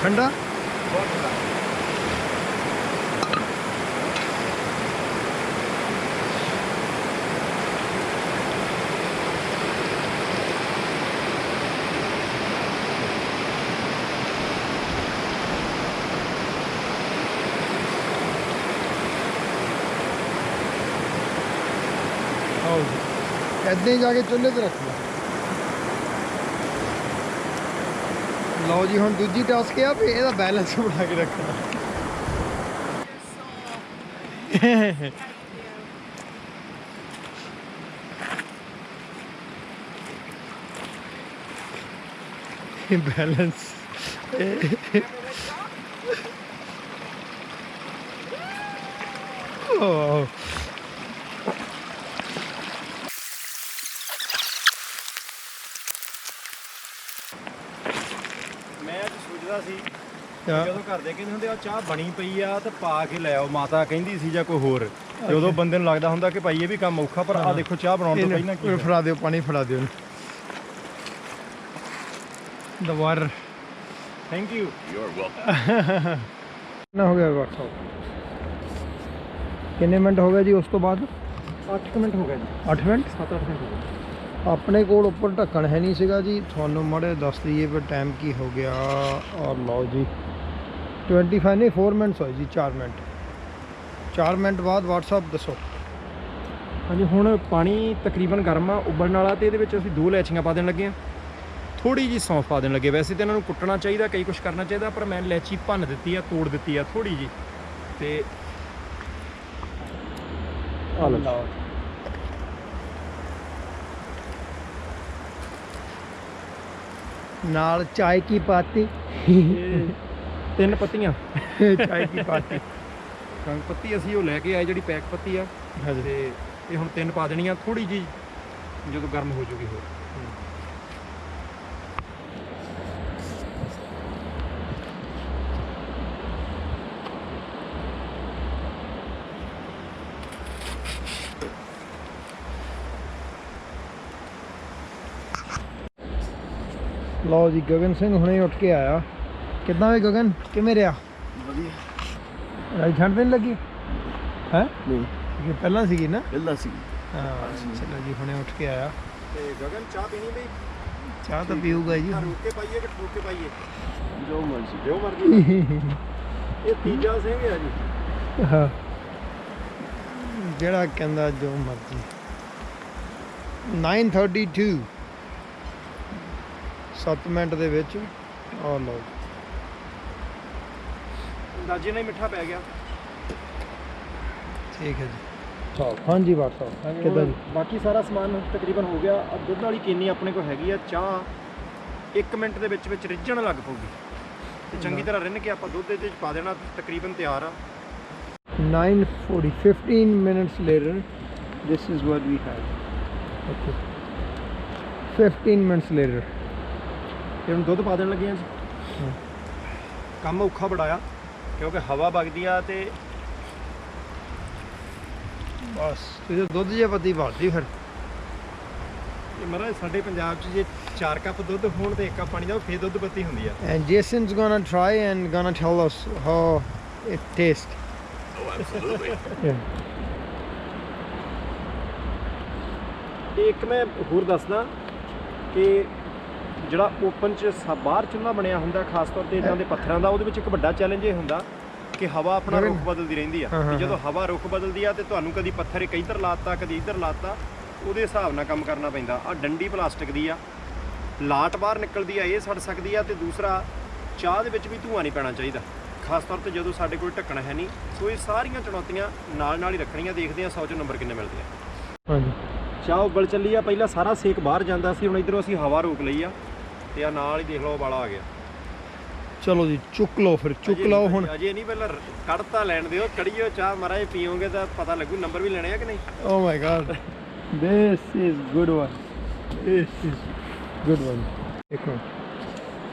ਠੰਡਾ ਬਹੁਤ ਠੰਡਾ। ਇੱਦਾਂ ਹੀ ਜਾ ਕੇ ਚੁੱਲ੍ਹੇ ਤੇ ਰੱਖ ਲਓ। ਲਓ ਜੀ ਹੁਣ ਦੂਜੀ ਟਾਸਕ ਆ ਵੀ ਇਹਦਾ ਬੈਲੈਂਸ ਬਣਾ ਕੇ ਰੱਖਣਾ। बैलेंस ਮੈਂ ਅੱਜ ਸੋਚਦਾ ਸੀ ਜਦੋਂ ਘਰ ਦੇ ਕਹਿੰਦੇ ਹੁੰਦੇ ਆ ਚਾਹ ਬਣੀ ਪਈ ਆ ਤੇ ਪਾ ਕੇ ਲੈ ਆਓ, ਮਾਤਾ ਕਹਿੰਦੀ ਸੀ ਜਾਂ ਕੋਈ ਹੋਰ, ਜਦੋਂ ਬੰਦੇ ਨੂੰ ਲੱਗਦਾ ਹੁੰਦਾ ਕਿ ਭਾਈ ਇਹ ਵੀ ਕੰਮ ਔਖਾ, ਪਰ ਆ ਦੇਖੋ ਚਾਹ ਬਣਾਉਣ ਤੋਂ ਪਹਿਲਾਂ ਕੀ ਫੜਾ ਦਿਓ, ਪਾਣੀ ਫੜਾ ਦਿਓ ਦੁਬਾਰਾ। Thank you. You're welcome. ਨਾ ਹੋ ਗਿਆ WhatsApp ਕਿੰਨੇ ਮਿੰਟ ਹੋ ਗਏ ਜੀ? ਉਸ ਤੋਂ ਬਾਅਦ 8 ਮਿੰਟ ਹੋ ਗਏ ਜੀ, 8 ਮਿੰਟ 7-8 ਮਿੰਟ ਹੋ ਗਏ। ਆਪਣੇ ਕੋਲ ਉੱਪਰ ਢੱਕਣ ਹੈ ਨਹੀਂ ਸੀਗਾ ਜੀ, ਤੁਹਾਨੂੰ ਮਾੜੇ ਦੱਸ ਦਈਏ ਵੀ ਟਾਈਮ ਕੀ ਹੋ ਗਿਆ। ਔਰ ਲਓ ਜੀ 25 ਨਹੀਂ 4 ਮਿੰਟਸ ਹੋਏ ਜੀ, 4 ਮਿੰਟ 4 ਮਿੰਟ ਬਾਅਦ WhatsApp ਦੱਸੋ। ਹਾਂਜੀ ਹੁਣ ਪਾਣੀ ਤਕਰੀਬਨ ਗਰਮ ਆ, ਉਬਲਣ ਵਾਲਾ, ਤੇ ਇਹਦੇ ਵਿੱਚ ਅਸੀਂ 2 ਇਲਾਇਚੀਆਂ ਪਾ ਦੇਣ ਲੱਗੇ ਆ, ਥੋੜੀ ਜੀ ਸੌਂਫ ਪਾ ਦੇਣ ਲੱਗੇ। ਵੈਸੇ ਤਾਂ ਇਹਨਾਂ ਨੂੰ ਕੁੱਟਣਾ ਚਾਹੀਦਾ, ਕਈ ਕੁਝ ਕਰਨਾ ਚਾਹੀਦਾ, ਪਰ ਮੈਂ ਇਲਾਇਚੀ ਭੰਨ ਦਿੱਤੀ ਆ, ਤੋੜ ਦਿੱਤੀ ਆ ਥੋੜੀ ਜੀ, ਤੇ ਆ ਲਓ ਨਾਲ ਚਾय की पाती 3 ਪੱਤੀਆਂ चाय की पाती ਰੰਗ ਪੱਤੀ ਅਸੀਂ ਉਹ ਲੈ ਕੇ ਆਏ, ਜਿਹੜੀ ਪੈਕ ਪੱਤੀ ਆ, ਤੇ ਇਹ ਹੁਣ 3 ਪਾ ਦੇਣੀਆਂ, ਥੋੜੀ ਜੀ ਜਦੋਂ ਗਰਮ ਹੋ ਜੂਗੀ ਹੋਰ। ਲਓ ਜੀ ਗਗਨ ਸਿੰਘ ਹੁਣੇ ਉੱਠ ਕੇ ਆਇਆ। ਕਿੱਦਾਂ ਵੇ ਗਗਨ, ਕਿਵੇਂ ਰਿਹਾ? ਵਧੀਆ। ਰਾਈ ਠੰਡ ਨਹੀਂ ਲੱਗੀ ਹੈ? ਨਹੀਂ ਕਿ ਪਹਿਲਾਂ ਸੀਗੀ ਨਾ? ਪਹਿਲਾਂ ਸੀ। ਹਾਂ ਚਲੋ ਜੀ ਹੁਣੇ ਉੱਠ ਕੇ ਆਇਆ। ਤੇ ਗਗਨ ਚਾਹ ਪੀਣੀ ਬਈ? ਚਾਹ ਤਾਂ ਪੀਊਗਾ ਜੀ। ਰੋਕ ਕੇ ਪਾਈਏ ਕਿ ਠੋਕ ਕੇ ਪਾਈਏ? ਜੋ ਮਰਜ਼ੀ। ਜੋ ਮਰਜ਼ੀ। ਇਹ ਤੀਜਾ ਸਿੰਘ ਹੈ ਜੀ। ਹਾਂ ਜਿਹੜਾ ਕਹਿੰਦਾ ਜੋ ਮਰਜ਼ੀ। 9:32 7 ਮਿੰਟ ਦੇ ਵਿੱਚ ਆ ਲਓ। ਅੰਦਾਜ਼ੇ ਨਾਲ ਹੀ ਮਿੱਠਾ ਪੈ ਗਿਆ। ਠੀਕ ਹੈ ਜੀ। ਹਾਂਜੀ WhatsApp ਕਿੱਦਾਂ ਜੀ? ਬਾਕੀ ਸਾਰਾ ਸਮਾਨ ਤਕਰੀਬਨ ਹੋ ਗਿਆ। ਦੁੱਧ ਵਾਲੀ ਚੀਨੀ ਆਪਣੇ ਕੋਲ ਹੈਗੀ ਆ। ਚਾਹ 1 ਮਿੰਟ ਦੇ ਵਿੱਚ ਰਿੱਝਣ ਲੱਗ ਪਊਗੀ, ਤੇ ਚੰਗੀ ਤਰ੍ਹਾਂ ਰਿੰਨ ਕੇ ਆਪਾਂ ਦੁੱਧ ਇਹਦੇ ਵਿੱਚ ਪਾ ਦੇਣਾ। ਤਕਰੀਬਨ ਤਿਆਰ ਆ। 9:40 15 minutes later this is what we have. Okay 15 minutes later ਤੇ ਹੁਣ ਦੁੱਧ ਪਾ ਦੇਣ ਲੱਗੇ ਆ ਜੀ। ਕੰਮ ਔਖਾ ਬੜਾ ਆ ਕਿਉਂਕਿ ਹਵਾ ਵਗਦੀ ਆ, ਤੇ ਬਸ ਤੁਸੀਂ ਦੁੱਧ ਜੇ ਪੱਤੀ ਭਰਦੀ ਫਿਰ। ਇਹ ਮਹਾਰਾਜ ਸਾਡੇ ਪੰਜਾਬ 'ਚ ਜੇ 4 ਕੱਪ ਦੁੱਧ ਹੋਣ ਤੇ 1 ਕੱਪ ਪਾਣੀ ਦਾ, ਫੇਰ ਦੁੱਧ ਪੱਤੀ ਹੁੰਦੀ ਆ। And Jason's gonna try and gonna tell us how it tastes. Oh, absolutely. Yeah. ਇੱਕ ਮੈਂ ਹੋਰ ਦੱਸਦਾ ਕਿ ਜਿਹੜਾ ਓਪਨ 'ਚ ਬਾਹਰ ਚੁੱਲ੍ਹਾ ਬਣਿਆ ਹੁੰਦਾ, ਖਾਸ ਤੌਰ ਤੇ ਇਹਨਾਂ ਦੇ ਪੱਥਰਾਂ ਦਾ, ਉਹਦੇ ਵਿੱਚ ਇੱਕ ਵੱਡਾ ਚੈਲੰਜ ਇਹ ਹੁੰਦਾ ਕਿ ਹਵਾ ਆਪਣਾ ਰੁੱਖ ਬਦਲਦੀ ਰਹਿੰਦੀ ਆ। ਤੇ ਜਦੋਂ ਹਵਾ ਰੁੱਖ ਬਦਲਦੀ ਆ ਤੇ ਤੁਹਾਨੂੰ ਕਦੀ ਪੱਥਰ ਇੱਕ ਇੱਧਰ ਲਾਤਾ, ਕਦੀ ਇੱਧਰ ਲਾਤਾ, ਉਹਦੇ ਹਿਸਾਬ ਨਾਲ ਕੰਮ ਕਰਨਾ ਪੈਂਦਾ। ਆ ਡੰਡੀ ਪਲਾਸਟਿਕ ਦੀ ਆ, ਲਾਟ ਬਾਹਰ ਨਿਕਲਦੀ ਆ, ਇਹ ਸੜ ਸਕਦੀ ਆ। ਤੇ ਦੂਸਰਾ, ਚਾਹ ਦੇ ਵਿੱਚ ਵੀ ਧੂੰਆਂ ਨਹੀਂ ਪੈਣਾ ਚਾਹੀਦਾ, ਖਾਸ ਤੌਰ ਤੇ ਜਦੋਂ ਸਾਡੇ ਕੋਲ ਢੱਕਣ ਹੈ ਨਹੀਂ। ਸੋ ਇਹ ਸਾਰੀਆਂ ਚੁਣੌਤੀਆਂ ਨਾਲ ਹੀ ਰੱਖਣੀਆਂ। ਦੇਖਦੇ ਆ 100 'ਚੋਂ ਨੰਬਰ ਕਿੰਨੇ ਮਿਲਦੇ ਆ। ਹਾਂਜੀ ਚਾਹ ਉਬਲ ਚੱਲੀ ਆ। ਪਹਿਲਾਂ ਸਾਰਾ ਸੇਕ ਬਾਹਰ ਜਾਂਦਾ ਸੀ, ਹੁਣ ਇੱਧਰੋਂ ਅਸੀਂ ਹਵਾ ਰੋਕ ਲਈ ਆ, ਤੇ ਆ ਨਾਲ ਹੀ ਦੇਖ ਲਓ ਉਬਾਲਾ ਆ ਗਿਆ। ਚਲੋ ਜੀ ਚੁੱਕ ਲਓ ਫਿਰ, ਚੁੱਕ ਲਓ ਹੁਣ। ਅਜੇ ਨਹੀਂ, ਪਹਿਲਾਂ ਕੱਢਤਾ ਲੈਣ ਦਿਓ, ਕੜੀਓ ਚਾਹ ਮਹਾਰਾਜ, ਪੀਓਗੇ ਤਾਂ ਪਤਾ ਲੱਗੂ ਨੰਬਰ ਵੀ ਲੈਣੇ ਆ ਕਿ ਨਹੀਂ। Oh my god, this is good one, this is good one। ਇੱਕ ਮਿੰਟ,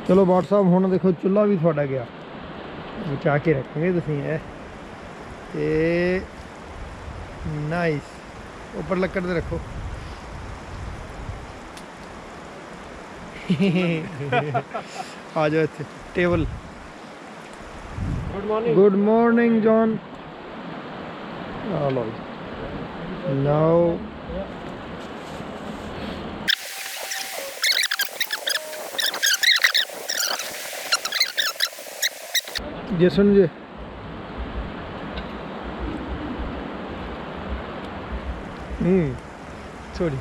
ਚਲੋ WhatsApp ਹੁਣ ਦੇਖੋ ਚੁੱਲ੍ਹਾ ਵੀ ਤੁਹਾਡਾ ਗਿਆ, ਬਚਾ ਕੇ ਰੱਖੋਗੇ ਤੁਸੀਂ ਇਹ। ਤੇ ਨਾਈਸ, ਉੱਪਰ ਲੱਕੜ ਤੇ ਰੱਖੋ। ਆ ਜਾਓ ਇੱਥੇ table. Good morning. Good morning, John. Hello. Now. Jason ji. Sorry.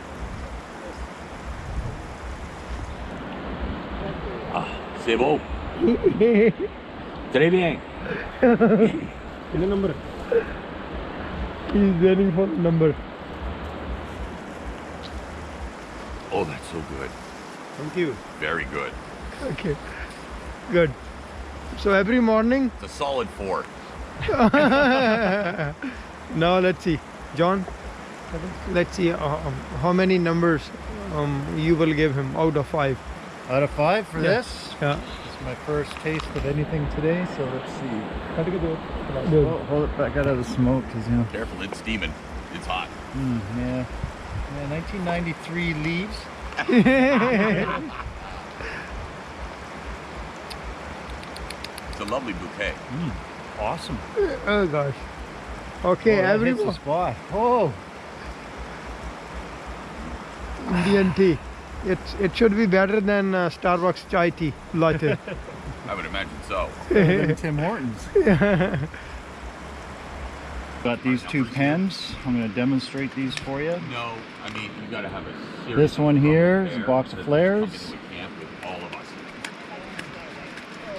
C'est beau. Très bien. ਕਿੰਨੇ number He's waiting for number. Oh, that's so good. Thank you Very good. Okay, good. So every morning, It's a solid 4. now let's see, John. Let's see how many numbers you will give him out of 5. Out of 5 for Yeah. this. Yeah. It's my first taste of anything today, so let's see. Good. Hold it back out of the smoke, because you know. Careful, it's steaming. It's hot. Yeah. 1993 leaves. It's a lovely bouquet. Awesome. Oh gosh. Okay, That every hits the spot. Oh. Indian tea. It should be better than Starbucks chai tea latte. I would imagine so. Better than Tim Hortons. Got these two pens. I'm going to demonstrate these for you. No, I mean, you gotta have a serious This one here program is a box of there flares. that's coming to camp with all of us.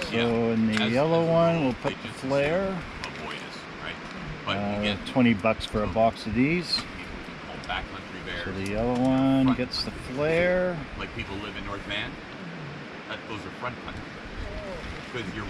So in the yellow one, we'll put They the just flare. Avoid us, right? But you get $20 for a box of these. people who call backcountry So bears, the yellow one gets the flare. like people live in North Van. Those are front country bears. Because you're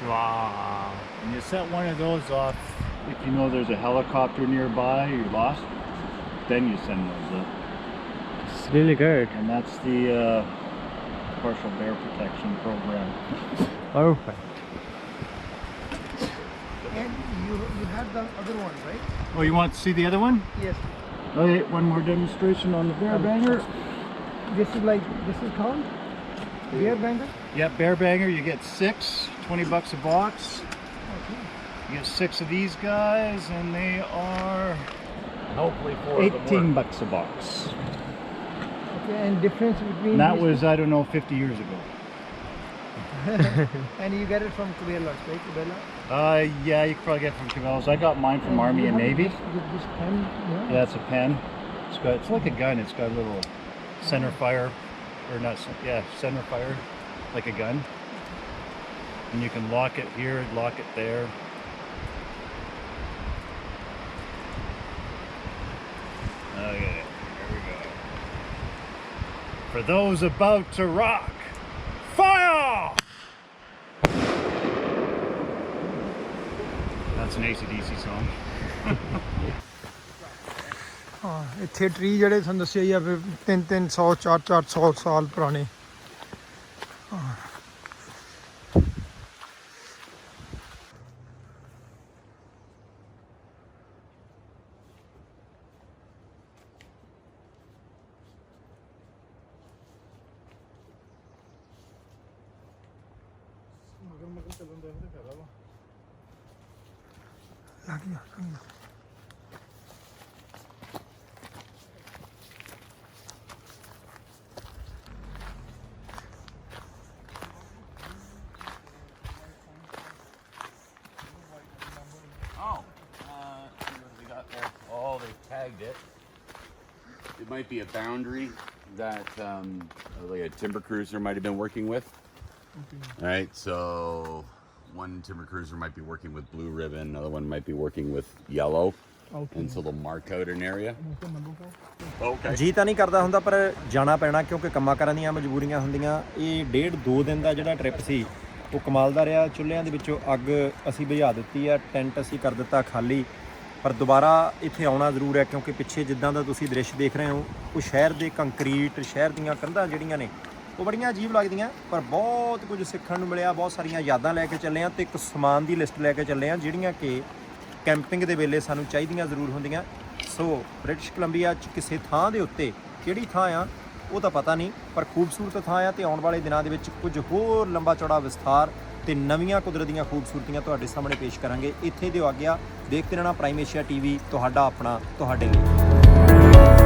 Wow. And you set one of those off if you know there's a helicopter nearby or you're lost. Then you send those up. It's really good. And that's the partial bear protection program. Perfect. And you had the other one, right? Oh, you want to see the other one? Yes. Okay, one more demonstration on the bear banger. This is called bear banger. Yep, bear banger. You get 6, $20 a box. You get 6 of these guys, and they are hopefully 18 $18 a box. Okay, and difference between And that these was, I don't know, 50 years ago. and you get it from Cabela's, right? Cabela. Yeah, you can probably get it from Cabela's. I got mine from Army and Navy. This pen, yeah. Yeah, it's a pen. It's like a gun. It's got a little center fire, or not? Center fire, like a gun. And you can lock it here, lock it there. Okay, here we go. For those about to rock, fire! That's an AC/DC song. ਹਾਂ ਇੱਥੇ ਟਰੀ ਜਿਹੜੇ ਤੁਹਾਨੂੰ ਦੱਸਿਆ ਹੀ ਆ 300 400 ਸਾਲ ਪੁਰਾਣੇ ਲੱਗ ਗਿਆ Oh, they tagged it. It might be a boundary that like a timber cruiser might have been working with. All right, so one timber cruiser might be working with blue ribbon, another one might be working with yellow. And so they'll mark out an area. Okay. ਜੀ ਤਾਂ ਨਹੀਂ ਕਰਦਾ ਹੁੰਦਾ ਪਰ ਜਾਣਾ ਪੈਣਾ ਕਿਉਂਕਿ ਕੰਮਾਂ ਕਾਰਾਂ ਦੀਆਂ ਮਜਬੂਰੀਆਂ ਹੁੰਦੀਆਂ। ਇਹ 1.5-2 ਦਿਨ ਦਾ ਜਿਹੜਾ ਟ੍ਰਿਪ ਸੀ ਉਹ ਕਮਾਲ ਦਾ ਰਿਹਾ। ਚੁੱਲ੍ਹਿਆਂ ਦੇ ਵਿੱਚੋਂ ਅੱਗ ਅਸੀਂ ਬੁਝਾ ਦਿੱਤੀ ਆ, ਟੈਂਟ ਅਸੀਂ ਕਰ ਦਿੱਤਾ ਖਾਲੀ, ਪਰ ਦੁਬਾਰਾ ਇੱਥੇ ਆਉਣਾ ਜ਼ਰੂਰ ਹੈ ਕਿਉਂਕਿ ਪਿੱਛੇ ਜਿੱਦਾਂ ਦਾ ਤੁਸੀਂ ਦ੍ਰਿਸ਼ ਦੇਖ ਰਹੇ ਹੋ ਉਹ ਸ਼ਹਿਰ ਦੇ ਕੰਕਰੀਟ, ਸ਼ਹਿਰ ਦੀਆਂ ਕੰਧਾਂ ਜਿਹੜੀਆਂ ਨੇ ਉਹ ਬੜੀਆਂ ਅਜੀਬ ਲੱਗਦੀਆਂ, ਪਰ ਬਹੁਤ ਕੁਝ ਸਿੱਖਣ ਨੂੰ ਮਿਲਿਆ। ਬਹੁਤ ਸਾਰੀਆਂ ਯਾਦਾਂ ਲੈ ਕੇ ਚੱਲੇ ਹਾਂ ਤੇ ਇੱਕ ਸਮਾਨ ਦੀ ਲਿਸਟ ਲੈ ਕੇ ਚੱਲੇ ਹਾਂ ਜਿਹੜੀਆਂ ਕਿ ਕੈਂਪਿੰਗ ਦੇ ਵੇਲੇ ਸਾਨੂੰ ਚਾਹੀਦੀਆਂ ਜ਼ਰੂਰ ਹੁੰਦੀਆਂ। ਸੋ ਬ੍ਰਿਟਿਸ਼ ਕੋਲੰਬੀਆ 'ਚ ਕਿਸੇ ਥਾਂ ਦੇ ਉੱਤੇ ਕਿਹੜੀ ਥਾਂ ਆ ਉਹ ਤਾਂ ਪਤਾ ਨਹੀਂ, ਪਰ ਖੂਬਸੂਰਤ ਥਾਂ ਆ ਤੇ ਆਉਣ ਵਾਲੇ ਦਿਨਾਂ ਦੇ ਵਿੱਚ ਕੁਝ ਹੋਰ ਲੰਬਾ ਚੌੜਾ ਵਿਸਥਾਰ ਤੇ ਨਵੀਆਂ ਕੁਦਰਤ ਦੀਆਂ ਖੂਬਸੂਰਤੀਆਂ ਤੁਹਾਡੇ ਸਾਹਮਣੇ ਪੇਸ਼ ਕਰਾਂਗੇ। ਇੱਥੇ ਦਿਓ ਆਗਿਆ, ਦੇਖਦੇ ਰਹਿਣਾ ਪ੍ਰਾਈਮ ਏਸ਼ੀਆ TV, ਤੁਹਾਡਾ ਆਪਣਾ, ਤੁਹਾਡੇ ਲਈ।